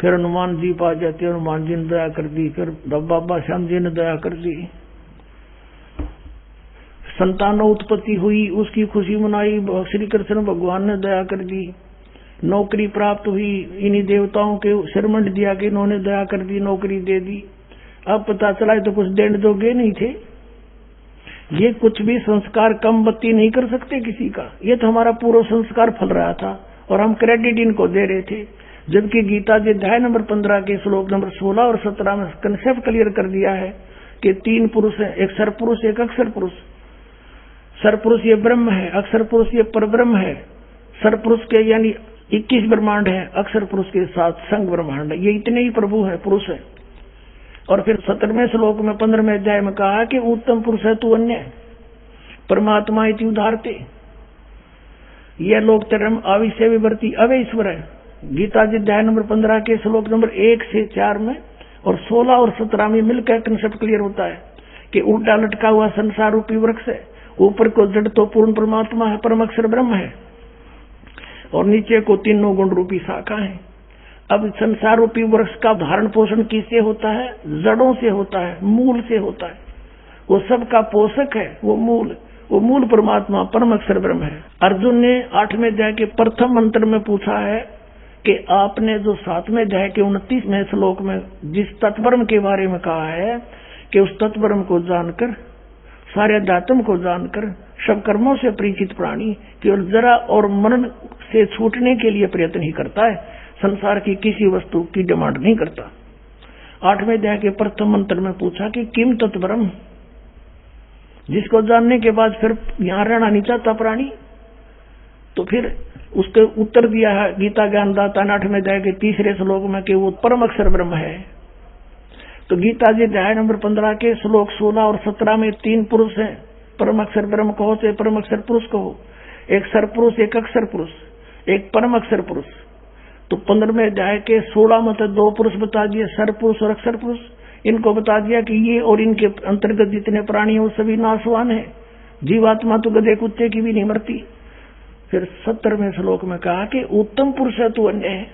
फिर हनुमान जी पा जाते, हनुमान जी ने दया कर दी, फिर बाबा श्याम जी ने दया कर दी। संतानों उत्पत्ति हुई, उसकी खुशी मनाई, श्री कृष्ण भगवान ने दया कर दी। नौकरी प्राप्त हुई, इन्हीं देवताओं के शरमंड दिया कि इन्होंने दया कर दी, नौकरी दे दी। अब पता चला तो कुछ देने जोगे नहीं थे। ये कुछ भी संस्कार कम बत्ती नहीं कर सकते किसी का, ये तो हमारा पूर्व संस्कार फल रहा था और हम क्रेडिट इनको दे रहे थे। जबकि गीता जी अध्याय नंबर 15 के श्लोक नंबर 16 और 17 में कंसेप्ट क्लियर कर दिया है कि 3 पुरुष है, एक सर पुरुष एक अक्षर पुरुष। सर पुरुष ये ब्रह्म है, अक्षर पुरुष ये परब्रह्म है। सर पुरुष के यानी 21 ब्रह्मांड है, अक्षर पुरुष के साथ संग ब्रह्मांड है, ये इतने ही प्रभु है, पुरुष है। और फिर 17वें श्लोक में 15वें अध्याय में कहा कि उत्तम पुरुष है तू अन्य परमात्मा इति उदारते, यह लोक धर्म आविश्य विवर्ती अवे ईश्वर है। गीता जी अध्याय नंबर 15 के श्लोक नंबर 1 से 4 में और 16 और 17 में मिलकर कंसेप्ट क्लियर होता है कि उल्टा लटका हुआ संसार रूपी वृक्ष है, ऊपर को जड़ तो पूर्ण परमात्मा है, परम अक्षर ब्रह्म है, और नीचे को तीनों गुण रूपी शाखा है। अब संसार रूपी वृक्ष का धारण पोषण किससे होता है? जड़ों से होता है, मूल से होता है। वो सबका पोषक है, वो मूल परमात्मा परम अक्षर ब्रह्म है। अर्जुन ने 8वें अध्याय के प्रथम मंत्र में पूछा है कि आपने जो 7वें अध्याय के 29वें श्लोक में जिस तत्ब्रह्म के बारे में कहा है कि उस तत्ब्रह्म को जानकर, सारे अध्यात्म को जानकर, सब कर्मों से परिचित प्राणी केवल जरा और मरण से छूटने के लिए प्रयत्न ही करता है, संसार की किसी वस्तु की डिमांड नहीं करता। 8वें अध्याय के प्रथम मंत्र में पूछा कि किम तत्ब्रह्म, जिसको जानने के बाद फिर यहां रहना नहीं चाहता प्राणी। तो फिर उसके उत्तर दिया है गीता ज्ञानदाता ने 8वें अध्याय के 3रे श्लोक में कि वो परम अक्षर ब्रह्म है। तो गीता जी अध्याय नंबर 15 के श्लोक 16 और 17 में 3 पुरुष हैं, परम अक्षर ब्रह्म कहो चाहे परम अक्षर पुरुष कहो, एक सर पुरुष, एक अक्षर पुरुष, एक परम अक्षर पुरुष। तो 15वें अध्याय के 16 में तो 2 पुरुष बता दिए, सर पुरुष और अक्षर पुरुष। इनको बता दिया कि ये और इनके अंतर्गत जितने प्राणी हैं वो सभी नाशवान है, जीवात्मा तो गधे कुत्ते की भी नहीं मरती। फिर 17वें श्लोक में कहा कि उत्तम पुरुष है तू अन्य है,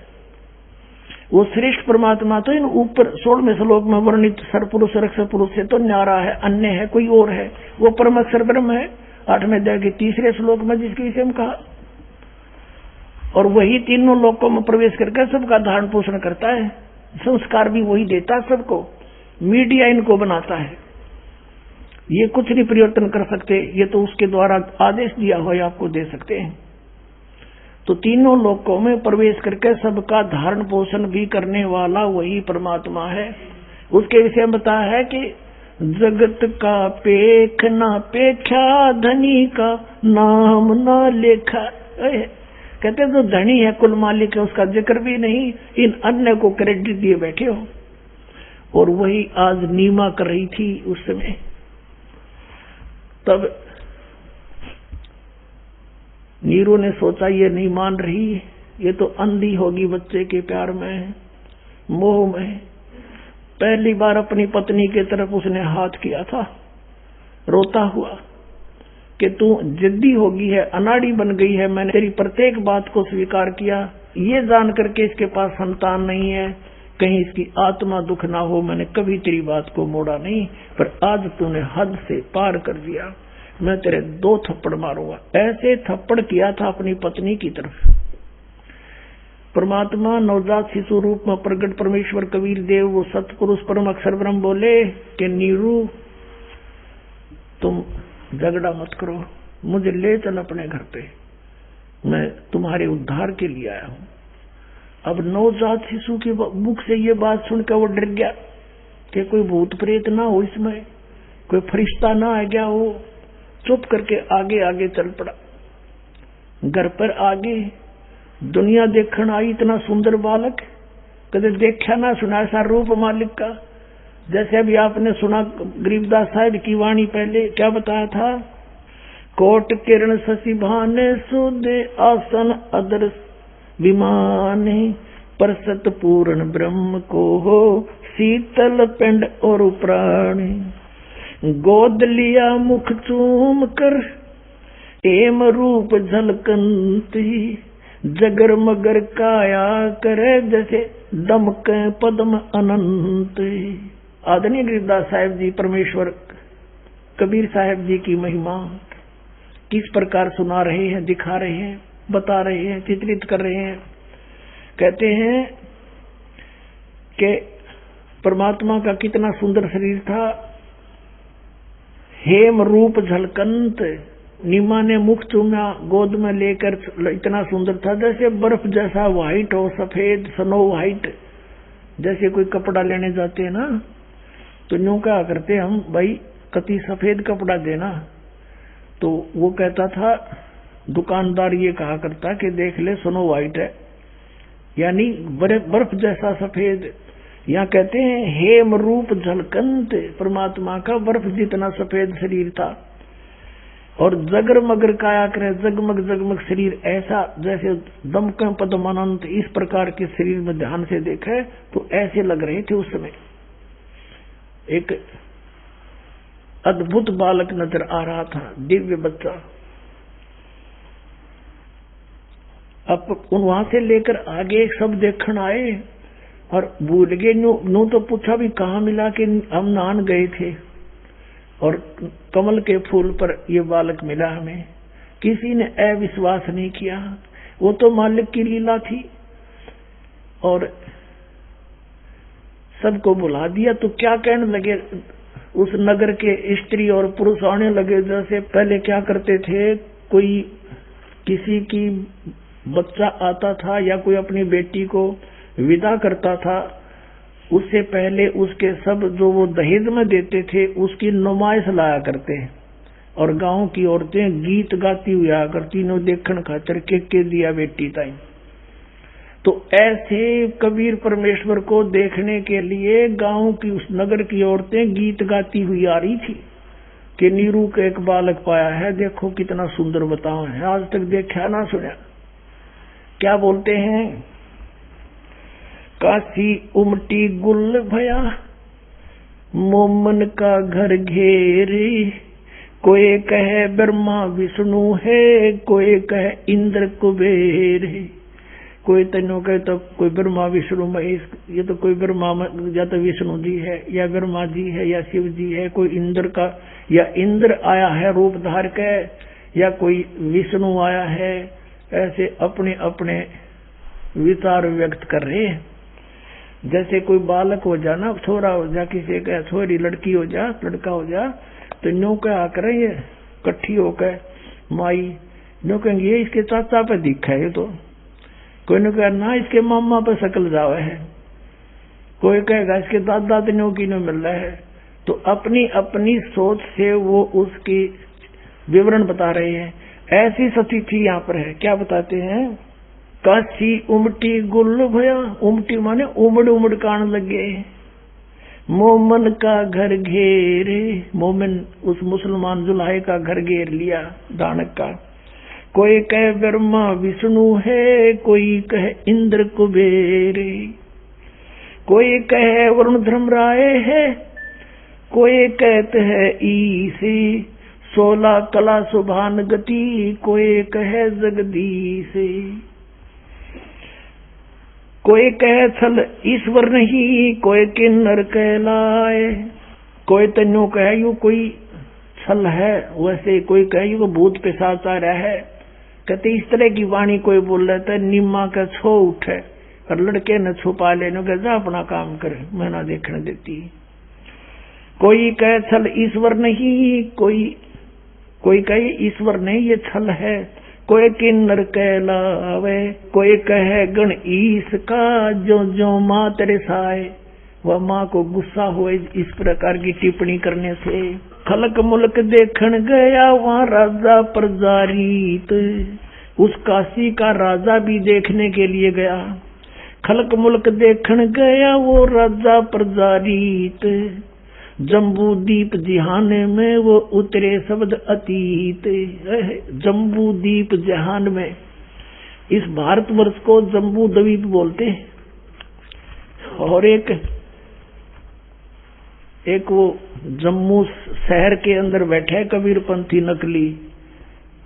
वो श्रेष्ठ परमात्मा तो इन ऊपर 16वें श्लोक में वर्णित सर पुरुष और अक्षर पुरुष से तो न्यारा है, अन्य है, कोई और है, वो परम अक्षर ब्रह्म है। 8वें अध्याय के 3रे श्लोक में जिसके विषय में कहा, और वही तीनों लोकों में प्रवेश करके सबका धारण पोषण करता है, संस्कार भी वही देता है सबको, मीडिया इनको बनाता है, ये कुछ नहीं परिवर्तन कर सकते, ये तो उसके द्वारा आदेश दिया हुआ आपको दे सकते हैं। तो तीनों लोकों में प्रवेश करके सबका धारण पोषण भी करने वाला वही परमात्मा है। उसके विषय में बताया है कि जगत का पेख ना पेक्षा, धनी का नाम ना लेखा। कहते जो धनी है, कुल मालिक है, उसका जिक्र भी नहीं, इन अन्य को क्रेडिट दिए बैठे हो। और वही आज नीमा कर रही थी उस समय। तब नीरू ने सोचा ये नहीं मान रही, ये तो अंधी होगी बच्चे के प्यार में, मोह में। पहली बार अपनी पत्नी की तरफ उसने हाथ किया था, रोता हुआ कि तू जिद्दी होगी है, अनाड़ी बन गई है, मैंने तेरी प्रत्येक बात को स्वीकार किया, ये जान करके इसके पास संतान नहीं है, कहीं इसकी आत्मा दुख ना हो, मैंने कभी तेरी बात को मोड़ा नहीं, पर आज तूने हद से पार कर दिया, मैं तेरे 2 थप्पड़ मारूंगा। ऐसे थप्पड़ किया था अपनी पत्नी की तरफ। परमात्मा नवजात शिशु रूप में प्रकट परमेश्वर कबीर देव वो सतपुरुष परम अक्षर ब्रह्म बोले कि नीरू तुम झगड़ा मत करो, मुझे ले चल अपने घर पे, मैं तुम्हारे उद्धार के लिए आया हूं। अब नवजात शिशु के मुख से ये बात सुनकर वो डर गया कि कोई भूत प्रेत ना हो, इसमें कोई फरिश्ता ना आ गया हो। चुप करके आगे आगे चल पड़ा। घर पर आगे दुनिया देखण आई, इतना सुंदर बालक कदे देखा ना सुना ऐसा रूप मालिक का। जैसे अभी आपने सुना गरीबदास साहब की वाणी, पहले क्या बताया था, कोट किरण शशि भाने सुदे आसन अदर विमान, परसत पूर्ण ब्रह्म को हो शीतल पिंड और प्राण, गोद लिया मुख चूम कर एम रूप झलकंती, जगर मगर काया करे जैसे दमके पद्म अनंत। आदरणीय गरीबदास साहिब जी परमेश्वर कबीर साहिब जी की महिमा किस प्रकार सुना रहे हैं, दिखा रहे हैं, बता रहे हैं, चित्रित कर रहे हैं। कहते हैं कि परमात्मा का कितना सुंदर शरीर था, हेम रूप झलकंत, नीमा ने मुख चूमा गोद में लेकर, इतना सुंदर था जैसे बर्फ जैसा व्हाइट हो, सफेद स्नो व्हाइट। जैसे कोई कपड़ा लेने जाते हैं ना तो यूं क्या करते हम, भाई कति सफेद कपड़ा देना, तो वो कहता था, दुकानदार ये कहा करता कि देख ले स्नो व्हाइट है, यानी बर्फ जैसा सफेद। यहाँ कहते हैं हेम रूप झलकंत, परमात्मा का बर्फ जितना सफेद शरीर था, और जगर मगर काया करे, जगमग जगमग शरीर ऐसा जैसे दमकम पद्मानंत। इस प्रकार के शरीर में ध्यान से देखे तो ऐसे लग रहे थे उस समय। एक अद्भुत बालक नजर आ रहा था, दिव्य बच्चा। अब वहां से लेकर आगे सब देखण आए और भूल गए, नो तो पूछा भी कहाँ मिला कि हम नहान गए थे और कमल के फूल पर ये बालक मिला हमें। किसी ने अविश्वास नहीं किया, वो तो मालिक की लीला थी और सबको बुला दिया। तो क्या कहने लगे उस नगर के स्त्री और पुरुष आने लगे, जैसे पहले क्या करते थे, कोई किसी की बच्चा आता था या कोई अपनी बेटी को विदा करता था, उससे पहले उसके सब जो वो दहेज में देते थे उसकी नुमाइश लाया करते हैं, और गांव की औरतें गीत गाती हुई आया करती, नो देखण खातर के दिया बेटी ताई। तो ऐसे कबीर परमेश्वर को देखने के लिए गांव की उस नगर की औरतें गीत गाती हुई आ रही थी कि नीरू का एक बालक पाया है, देखो कितना सुंदर बताओ है, आज तक देखा ना सुना। क्या बोलते हैं, काशी उमटी गुल भया मोमन का घर घेरे, कोई कहे ब्रह्मा विष्णु है, कोई कहे इंद्र कुबेर है। कोई तन्नो कहे तो कोई ब्रह्मा विष्णु महेश, ये तो कोई ब्रह्मा या तो विष्णु जी है या ब्रह्मा जी है या शिव जी है, कोई इंद्र का या इंद्र आया है रूप धार के, या कोई विष्णु आया है। ऐसे अपने अपने विचार व्यक्त कर रहे हैं। जैसे कोई बालक हो जा ना, छोरा हो जा, किसी का छोरी लड़की हो जा, लड़का हो जा, तो न्यू क्या आकर ये इकट्ठी होकर माई न्यू कहेंगे ये इसके चाचा पे दिखा है, तो कोई न कहे ना इसके मामा पे शकल जावे है, कोई कहेगा इसके दादा न्यू की न मिल रहा है। तो अपनी अपनी सोच से वो उसकी विवरण बता रहे हैं। ऐसी सती थी यहाँ पर है। क्या बताते हैं, काशी उमटी गुल भया, उमटी माने उमड़ उमड़ कान लगे, मोमन का घर घेरे, मोमिन उस मुसलमान जुलाहे का घर घेर लिया दानक का, कोई कहे ब्रह्मा विष्णु है, कोई कहे इंद्र कुबेर, कोई कहे वरुण धर्मराय है, कोई कहते है ईसी, 16 कला सुभान गति, कोई कहे जगदीश, कोई कहे छल ईश्वर नहीं, कोई किन्नर कहलाए, कोई तन्यो कहे यू कोई छल है, वैसे कोई कहे यू भूत पिशाच आ रहा है। कहते इस तरह की वाणी कोई बोल रहा था, निम्मा का छो उठे और लड़के न छुपा लेने के जा अपना काम करे, मैं ना देखने देती। कोई कहे छल ईश्वर नहीं, कोई कहे ईश्वर नहीं ये छल है, कोई किन्नर कहलावे, कोई कहे गण ईश का, जो जो माँ तेरे साए, वह माँ को गुस्सा हुए इस प्रकार की टिप्पणी करने से। खलक मुल्क देखन गया वहाँ राजा प्रजारीत, उस काशी का राजा भी देखने के लिए गया। खलक मुल्क देखन गया वो राजा प्रजारीत, जम्बू दीप जिहान में वो उतरे शब्द अतीत। जम्बू दीप जहान में, इस भारतवर्ष को जम्बू द्वीप बोलते हैं। और एक वो जम्मू शहर के अंदर बैठे कबीरपंथी नकली,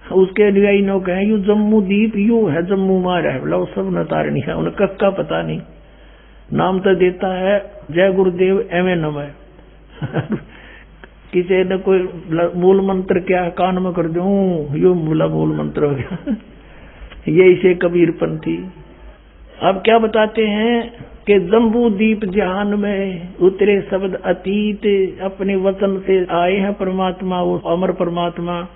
उसके अनुयायी नो कहे यू जम्मू दीप यू है, जम्मू मार है, बोला वो सब नतारणी है, उन्हें कक्का पता नहीं। नाम तो देता है जय गुरुदेव एवं नमः किसी ने कोई मूल मंत्र क्या कान में कर दूं, यो बोला मूल मंत्र हो गया ये इसे कबीरपंथी। अब क्या बताते हैं कि जम्बू दीप जहान में उतरे शब्द अतीत, अपने वचन से आए हैं परमात्मा, वो अमर परमात्मा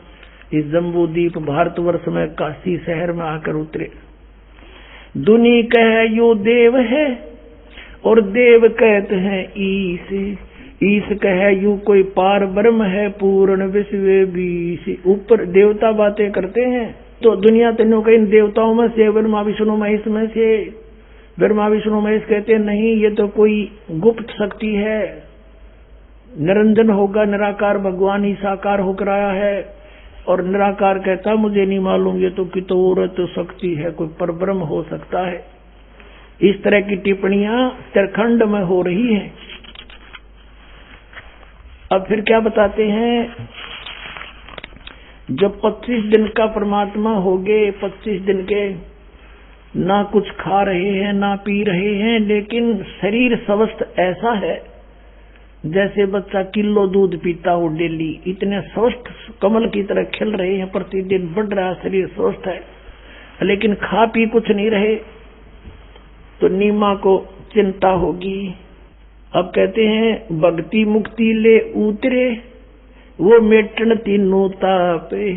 इस जम्बू दीप भारतवर्ष में काशी शहर में आकर उतरे। दुनी कहे यो देव है और देव कहते हैं ईश, ईश कहे यू कोई पार ब्रह्म है, पूर्ण विश्व बीस। ऊपर देवता बातें करते हैं तो दुनिया तीनों के इन देवताओं में से ब्रह्मा विष्णु महेश में से, ब्रह्मा विष्णु महेश कहते नहीं ये तो कोई गुप्त शक्ति है, निरंजन होगा, निराकार भगवान ही साकार होकर आया है। और निराकार कहता मुझे नहीं मालूम, ये तो कितोरत शक्ति है, कोई परब्रह्म हो सकता है। इस तरह की टिप्पणियां उत्तराखंड में हो रही हैं। अब फिर क्या बताते हैं, जब 25 दिन का परमात्मा हो गए, 25 दिन के ना कुछ खा रहे हैं ना पी रहे हैं, लेकिन शरीर स्वस्थ ऐसा है जैसे बच्चा किलो दूध पीता हो डेली, इतने स्वस्थ कमल की तरह खिल रहे हैं, प्रतिदिन बढ़ रहा शरीर स्वस्थ है, लेकिन खा पी कुछ नहीं रहे तो नीमा को चिंता होगी। अब कहते हैं भक्ति मुक्ति ले उतरे वो मेटन तीनों तापे,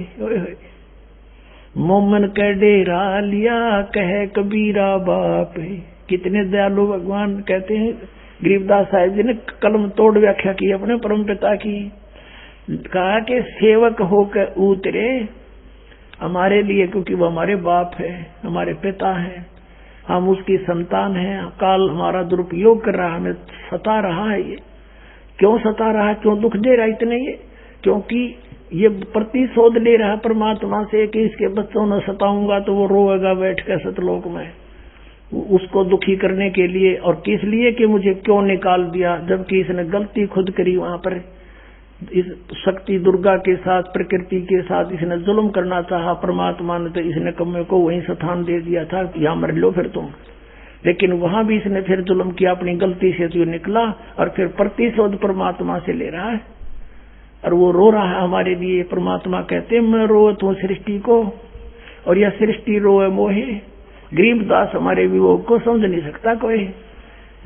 मोमन का डेरा लिया कहे कबीरा बाप। कितने दयालु भगवान कहते हैं। गरीबदास साहिब जी ने कलम तोड़ व्याख्या की अपने परम पिता की, कहा कि सेवक होकर उतरे हमारे लिए, क्योंकि वो हमारे बाप है, हमारे पिता है, हम उसकी संतान हैं। काल हमारा दुरुपयोग कर रहा, हमें सता रहा है। ये क्यों सता रहा है, क्यों दुख दे रहा है इतने? ये क्योंकि ये प्रतिशोध ले रहा परमात्मा से कि इसके बच्चों ने सताऊंगा तो वो रोएगा बैठ कर सतलोक में, उसको दुखी करने के लिए। और किस लिए कि मुझे क्यों निकाल दिया, जबकि इसने गलती खुद करी। वहां पर इस शक्ति दुर्गा के साथ, प्रकृति के साथ इसने जुल्म करना चाहा परमात्मा ने, तो इसने कम्मे को वहीं स्थान दे दिया था, यहाँ मर लो फिर तुम। लेकिन वहां भी इसने फिर जुल्म किया, अपनी गलती से जो निकला, और फिर प्रतिशोध परमात्मा से ले रहा है। और वो रो रहा है हमारे लिए। परमात्मा कहते मैं रोत हूँ सृष्टि को, और यह सृष्टि रोए मोहे। गरीबदास हमारे वियोग को समझ नहीं सकता कोई।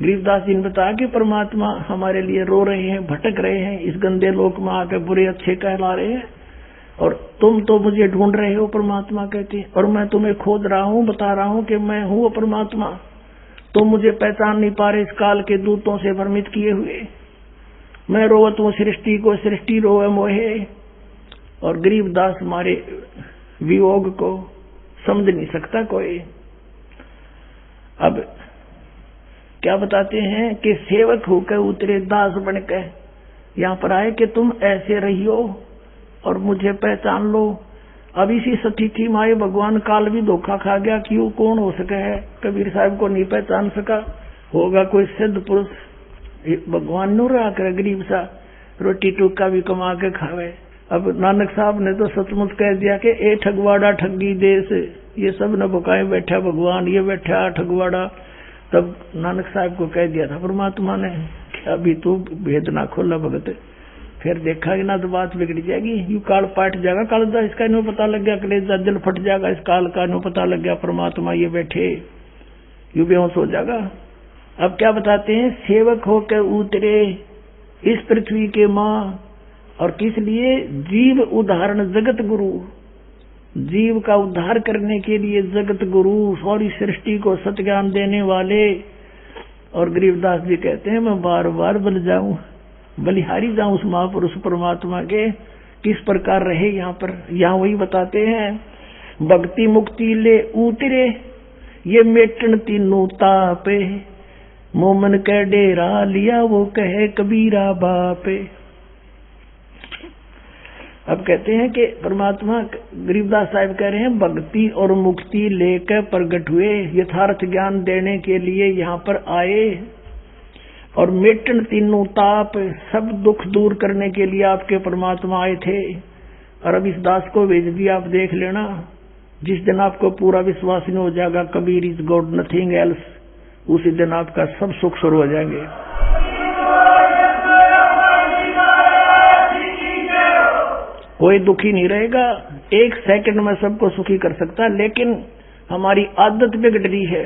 गरीबदास जी ने बताया कि परमात्मा हमारे लिए रो रहे हैं, भटक रहे हैं, इस गंदे लोक में आकर बुरे अच्छे कहला रहे हैं, और तुम तो मुझे ढूंढ रहे हो। परमात्मा कहते और मैं तुम्हें खोज रहा हूँ, बता रहा हूँ कि मैं हूँ परमात्मा। तुम मुझे पहचान नहीं पा रहे, इस काल के दूतों से भ्रमित किए हुए। मैं रोवत हूँ सृष्टि को, सृष्टि रोए मोहे। और गरीबदास हमारे वियोग को समझ नहीं सकता कोई। अब क्या बताते हैं कि सेवक होकर उतरे दास बनकर यहाँ पर आए कि तुम ऐसे रहियो और मुझे पहचान लो। अब इसी स्थिति में आए भगवान काल भी धोखा खा गया। क्यों? कौन हो सके है? कबीर साहब को नहीं पहचान सका। होगा कोई सिद्ध पुरुष। भगवान नो रहा कर गरीब सा रोटी टूका भी कमा के खावे। अब नानक साहब ने तो सचमुच कह दिया कि ए ठगवाड़ा ठगी देश, ये सब न बुकाए बैठा भगवान, ये बैठा ठगवाड़ा। तब नानक साहब को कह दिया था परमात्मा ने कि अभी तू भेद ना खोला भगत, फिर देखा कि ना तो बात बिगड़ जाएगी। यू काल पाट जाएगा, कालदा इसका इन्हों पता लग गया, कलेजा दिल फट जाएगा, इस काल का इन्हों पता लग गया परमात्मा ये बैठे, यू बेहोश हो जाएगा। अब क्या बताते हैं? सेवक होकर उतरे इस पृथ्वी के माँ, और किस लिए? जीव उदाहरण जगत गुरु, जीव का उद्धार करने के लिए जगत गुरु, सारी सृष्टि को सत्य ज्ञान देने वाले। और गरीबदास जी कहते हैं मैं बार बार बल जाऊं, बलिहारी जाऊं उस महापुरुष परमात्मा के, किस प्रकार रहे यहाँ पर। यहाँ वही बताते हैं भक्ति मुक्ति ले उतरे ये मेटन तीनों तापे, मोमन के डेरा लिया वो कहे कबीरा बापे। अब कहते हैं कि परमात्मा, गरीबदास साहब कह रहे हैं भक्ति और मुक्ति लेकर प्रकट हुए, यथार्थ ज्ञान देने के लिए यहाँ पर आए, और मेटन तीनों ताप, सब दुख दूर करने के लिए आपके परमात्मा आए थे। और अब इस दास को भेज दिया, आप देख लेना, जिस दिन आपको पूरा विश्वास नहीं हो जाएगा Kabir is God nothing else, उसी दिन आपका सब सुख शुरू हो जाएंगे। कोई दुखी नहीं रहेगा, एक सेकंड में सबको सुखी कर सकता है। लेकिन हमारी आदत बिगड़ रही है,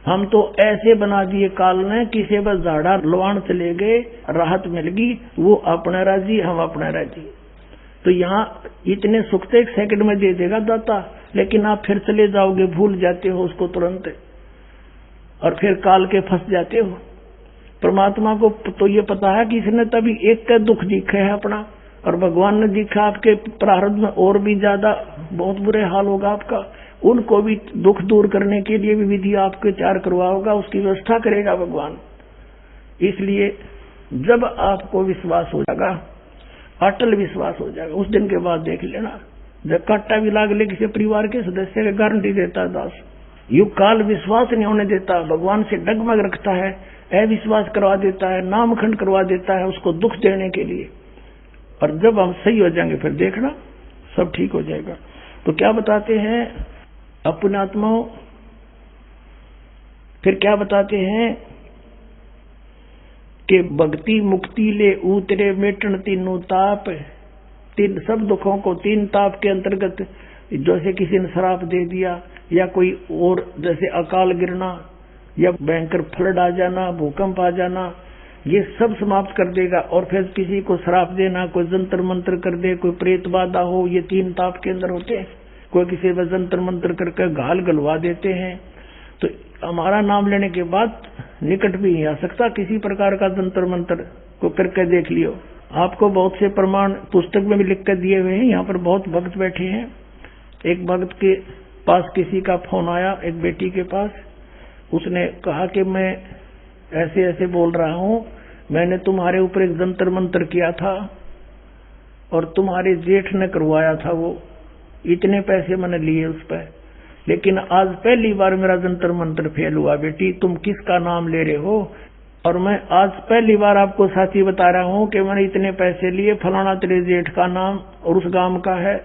हम तो ऐसे बना दिए काल ने, किसी बस झाड़ा लवाण चले गए, राहत मिल गई, वो अपना राजी हम अपना राजी। तो यहाँ इतने सुख तो एक सेकंड में दे देगा दाता, लेकिन आप फिर चले जाओगे, भूल जाते हो उसको तुरंत, और फिर काल के फंस जाते हो। परमात्मा को तो ये पता है कि इसने तभी एक का दुख दिखा है अपना, और भगवान ने दिखा आपके प्रारब्ध में और भी ज्यादा बहुत बुरे हाल होगा आपका, उनको भी दुख दूर करने के लिए भी विधि आपके चार करवाओगा, उसकी व्यवस्था करेगा भगवान। इसलिए जब आपको विश्वास हो जाएगा, अटल विश्वास हो जाएगा, उस दिन के बाद देख लेना, जब काटा भी लाग ले किसी परिवार के सदस्य की गारंटी देता है दास। यू काल विश्वास नहीं होने देता, भगवान से डगमग रखता है, अविश्वास करवा देता है, नामखंड करवा देता है उसको दुख देने के लिए। और जब हम सही हो जाएंगे फिर देखना सब ठीक हो जाएगा। तो क्या बताते हैं अपने आत्माओं, फिर क्या बताते हैं कि भक्ति मुक्ति ले उतरे मेटन तीनों ताप, तीन सब दुखों को तीन ताप के अंतर्गत, जैसे किसी ने शराब दे दिया, या कोई और जैसे अकाल गिरना, या भयंकर फ्लड आ जाना, भूकंप आ जाना, ये सब समाप्त कर देगा। और फिर किसी को श्राप देना, कोई जंतर मंत्र कर दे, कोई प्रेत बाधा हो, ये तीन ताप के अंदर होते हैं। कोई किसी पर जंतर मंत्र करके घाल गलवा देते हैं। तो हमारा नाम लेने के बाद निकट भी नहीं आ सकता किसी प्रकार का जंतर मंत्र को करके देख लियो। आपको बहुत से प्रमाण पुस्तक में भी लिख कर दिए हुए हैं। यहाँ पर बहुत भक्त बैठे हैं। एक भक्त के पास किसी का फोन आया, एक बेटी के पास, उसने कहा कि मैं ऐसे ऐसे बोल रहा हूँ, मैंने तुम्हारे ऊपर एक जंतर मंत्र किया था और तुम्हारे जेठ ने करवाया था, वो इतने पैसे मैंने लिए उस पर, लेकिन आज पहली बार मेरा जंतर मंत्र फेल हुआ। बेटी तुम किसका नाम ले रहे हो? और मैं आज पहली बार आपको साथी बता रहा हूँ कि मैंने इतने पैसे लिए, फलाना तेरे जेठ का नाम और उस गांव का है,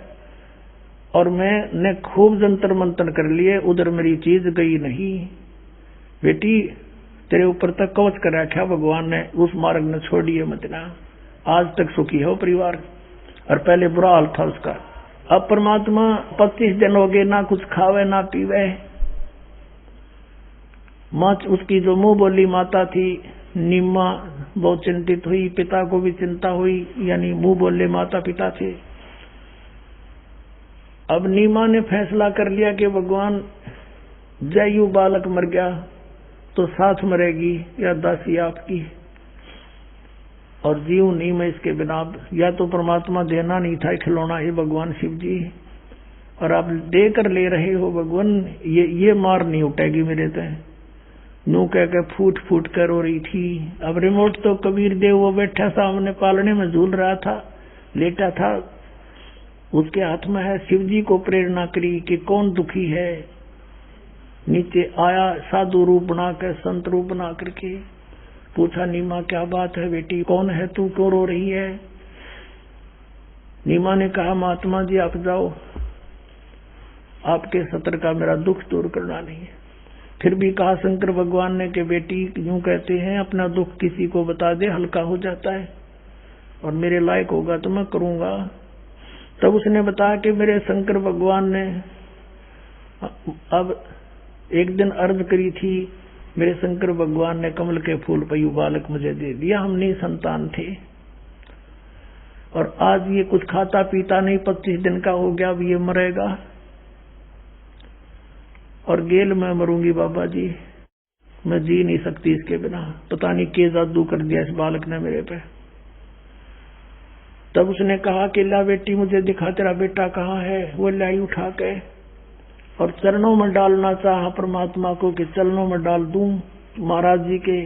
और मैंने खूब जंतर मंत्र कर लिए, उधर मेरी चीज गई नहीं। बेटी तेरे ऊपर तक कवच कर रखा भगवान ने, उस मार्ग ने छोड़िए मत ना। आज तक सुखी हो परिवार, और पहले बुरा हाल था उसका। अब परमात्मा 25 दिन हो गए, ना कुछ खावे ना पीवे। माँ उसकी जो मुंह बोली माता थी नीमा, बहुत चिंतित हुई, पिता को भी चिंता हुई, यानी मुंह बोले माता पिता थे। अब नीमा ने फैसला कर लिया कि भगवान जयू बालक मर गया तो साथ मरेगी या दासी आपकी, और जीव नहीं मैं इसके बिना। या तो परमात्मा देना नहीं था खिलौना, हे भगवान शिव जी, और आप दे कर ले रहे हो भगवान, ये मार नहीं उठेगी मेरे तय। नू कह के फूट फूट कर रो रही थी। अब रिमोट तो कबीर देव वो बैठा सामने पालने में झूल रहा था, लेटा था, उसके हाथ में है। शिव जी को प्रेरणा करी कि कौन दुखी है। नीचे आया साधु रूप बना कर, संत रूप बना करके पूछा, नीमा क्या बात है बेटी, कौन है तू, क्यों रो रही है? नीमा ने कहा, महात्मा जी आप जाओ, आपके सत्र का मेरा दुख दूर करना नहीं है। फिर भी कहा शंकर भगवान ने कि बेटी यूं कहते हैं अपना दुख किसी को बता दे, हल्का हो जाता है, और मेरे लायक होगा तो मैं करूंगा। तब उसने बताया कि मेरे शंकर भगवान ने अब एक दिन अर्ज करी थी, मेरे शंकर भगवान ने कमल के फूल पर यू बालक मुझे दे दिया, हम नहीं संतान थे, और आज ये कुछ खाता पीता नहीं, 25 दिन का हो गया, अब ये मरेगा और गेल मैं मरूंगी बाबा जी, मैं जी नहीं सकती इसके बिना, पता नहीं क्या जादू कर दिया इस बालक ने मेरे पे। तब उसने कहा कि ला बेटी मुझे दिखा तेरा बेटा कहाँ है। वो लाई उठा के और चरणों में डालना चाहा परमात्मा को कि चरणों में डाल दूं महाराज जी के।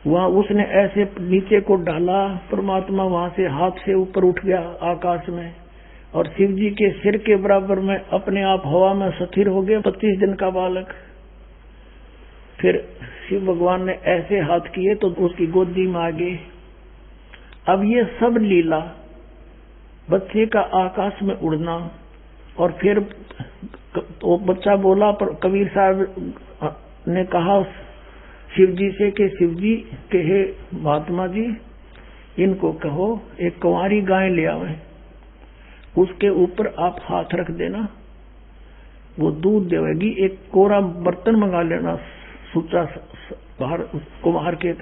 वहां उसने ऐसे नीचे को डाला, परमात्मा वहां से हाथ से ऊपर उठ गया आकाश में, और शिव जी के सिर के बराबर में अपने आप हवा में स्थिर हो गया 25 दिन का बालक। फिर शिव भगवान ने ऐसे हाथ किए तो उसकी गोदी में आ गए। अब ये सब लीला, बच्चे का आकाश में उड़ना, और फिर तो बच्चा बोला, पर कबीर साहब ने कहा शिव जी से कि शिव जी के हे महात्मा जी, इनको कहो एक कुंवारी गाय ले आवे, उसके ऊपर आप हाथ रख देना, वो दूध देगी। एक कोरा बर्तन मंगा लेना सूचा बाहर कुम्हार के,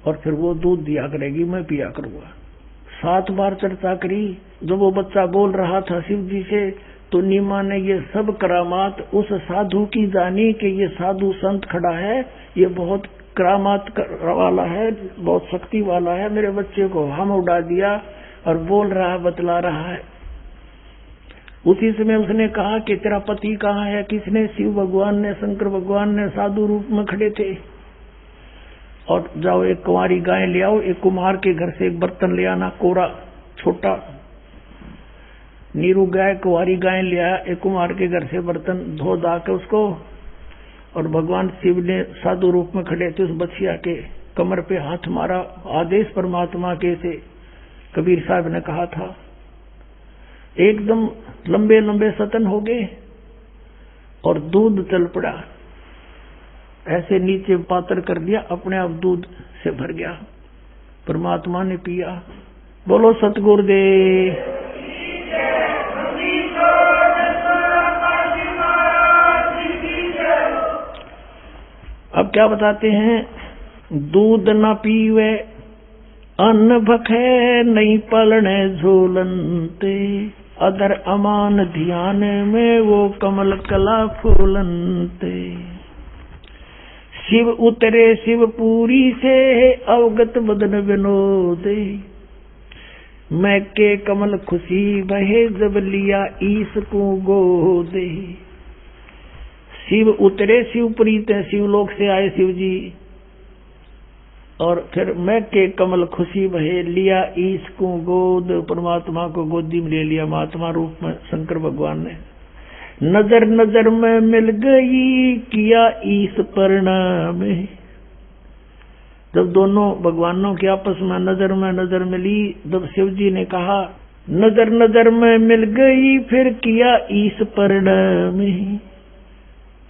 और फिर वो दूध दिया करेगी, मैं पिया करूंगा। 7 बार चर्चा करी। जब वो बच्चा बोल रहा था शिव जी से, तो नीमा ने ये सब करामात उस साधु की जानी कि ये साधु संत खड़ा है, ये बहुत करामात वाला है, बहुत शक्ति वाला है, मेरे बच्चे को हम उड़ा दिया और बोल रहा है, बतला रहा है। उसी समय उसने कहा कि तेरा पति कहाँ है? किसने? शिव भगवान ने, शंकर भगवान ने साधु रूप में खड़े थे। और जाओ एक कुंवारी गाय ले आओ, एक कुम्हार के घर से एक बर्तन ले आना, कोरा छोटा नीरू गाय, कुंवारी गाय ले आया, एक कुम्हार के घर से बर्तन धो धा के उसको, और भगवान शिव ने साधु रूप में खड़े थे, उस बच्चिया के कमर पे हाथ मारा, आदेश परमात्मा के से कबीर साहब ने कहा था। एकदम लंबे लंबे सतन हो गए और दूध चल पड़ा, ऐसे नीचे पातर कर दिया, अपने आप दूध से भर गया, परमात्मा ने पिया। बोलो सतगुरुदेव। अब क्या बताते हैं? दूध न पीवे अन्न भखे, नहीं पलने झूलनते, अदर अमान ध्यान में वो कमल कला फूलनते। शिव उतरे शिवपुरी से, अवगत बदन विनोदे, मैं के कमल खुशी बहे, जब लिया ईस को गोदे। शिव उतरे शिवपुरी थे, शिवलोक से आए शिव जी, और फिर मैं के कमल खुशी बहे, लिया ईस को गोद, परमात्मा को गोदी में ले लिया महात्मा रूप में शंकर भगवान ने। नजर नजर में मिल गई, किया ईस प्रणाम। जब दोनों भगवानों की आपस में नजर मिली, जब शिव जी ने कहा नजर नजर में मिल गई, फिर किया ईस प्रणाम।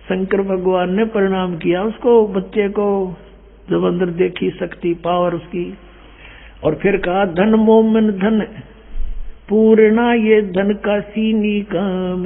शंकर भगवान ने प्रणाम किया उसको, बच्चे को, जब अंदर देखी शक्ति पावर उसकी, और फिर कहा धन मोमन धन पूर्णा, ये धन का सीनी काम।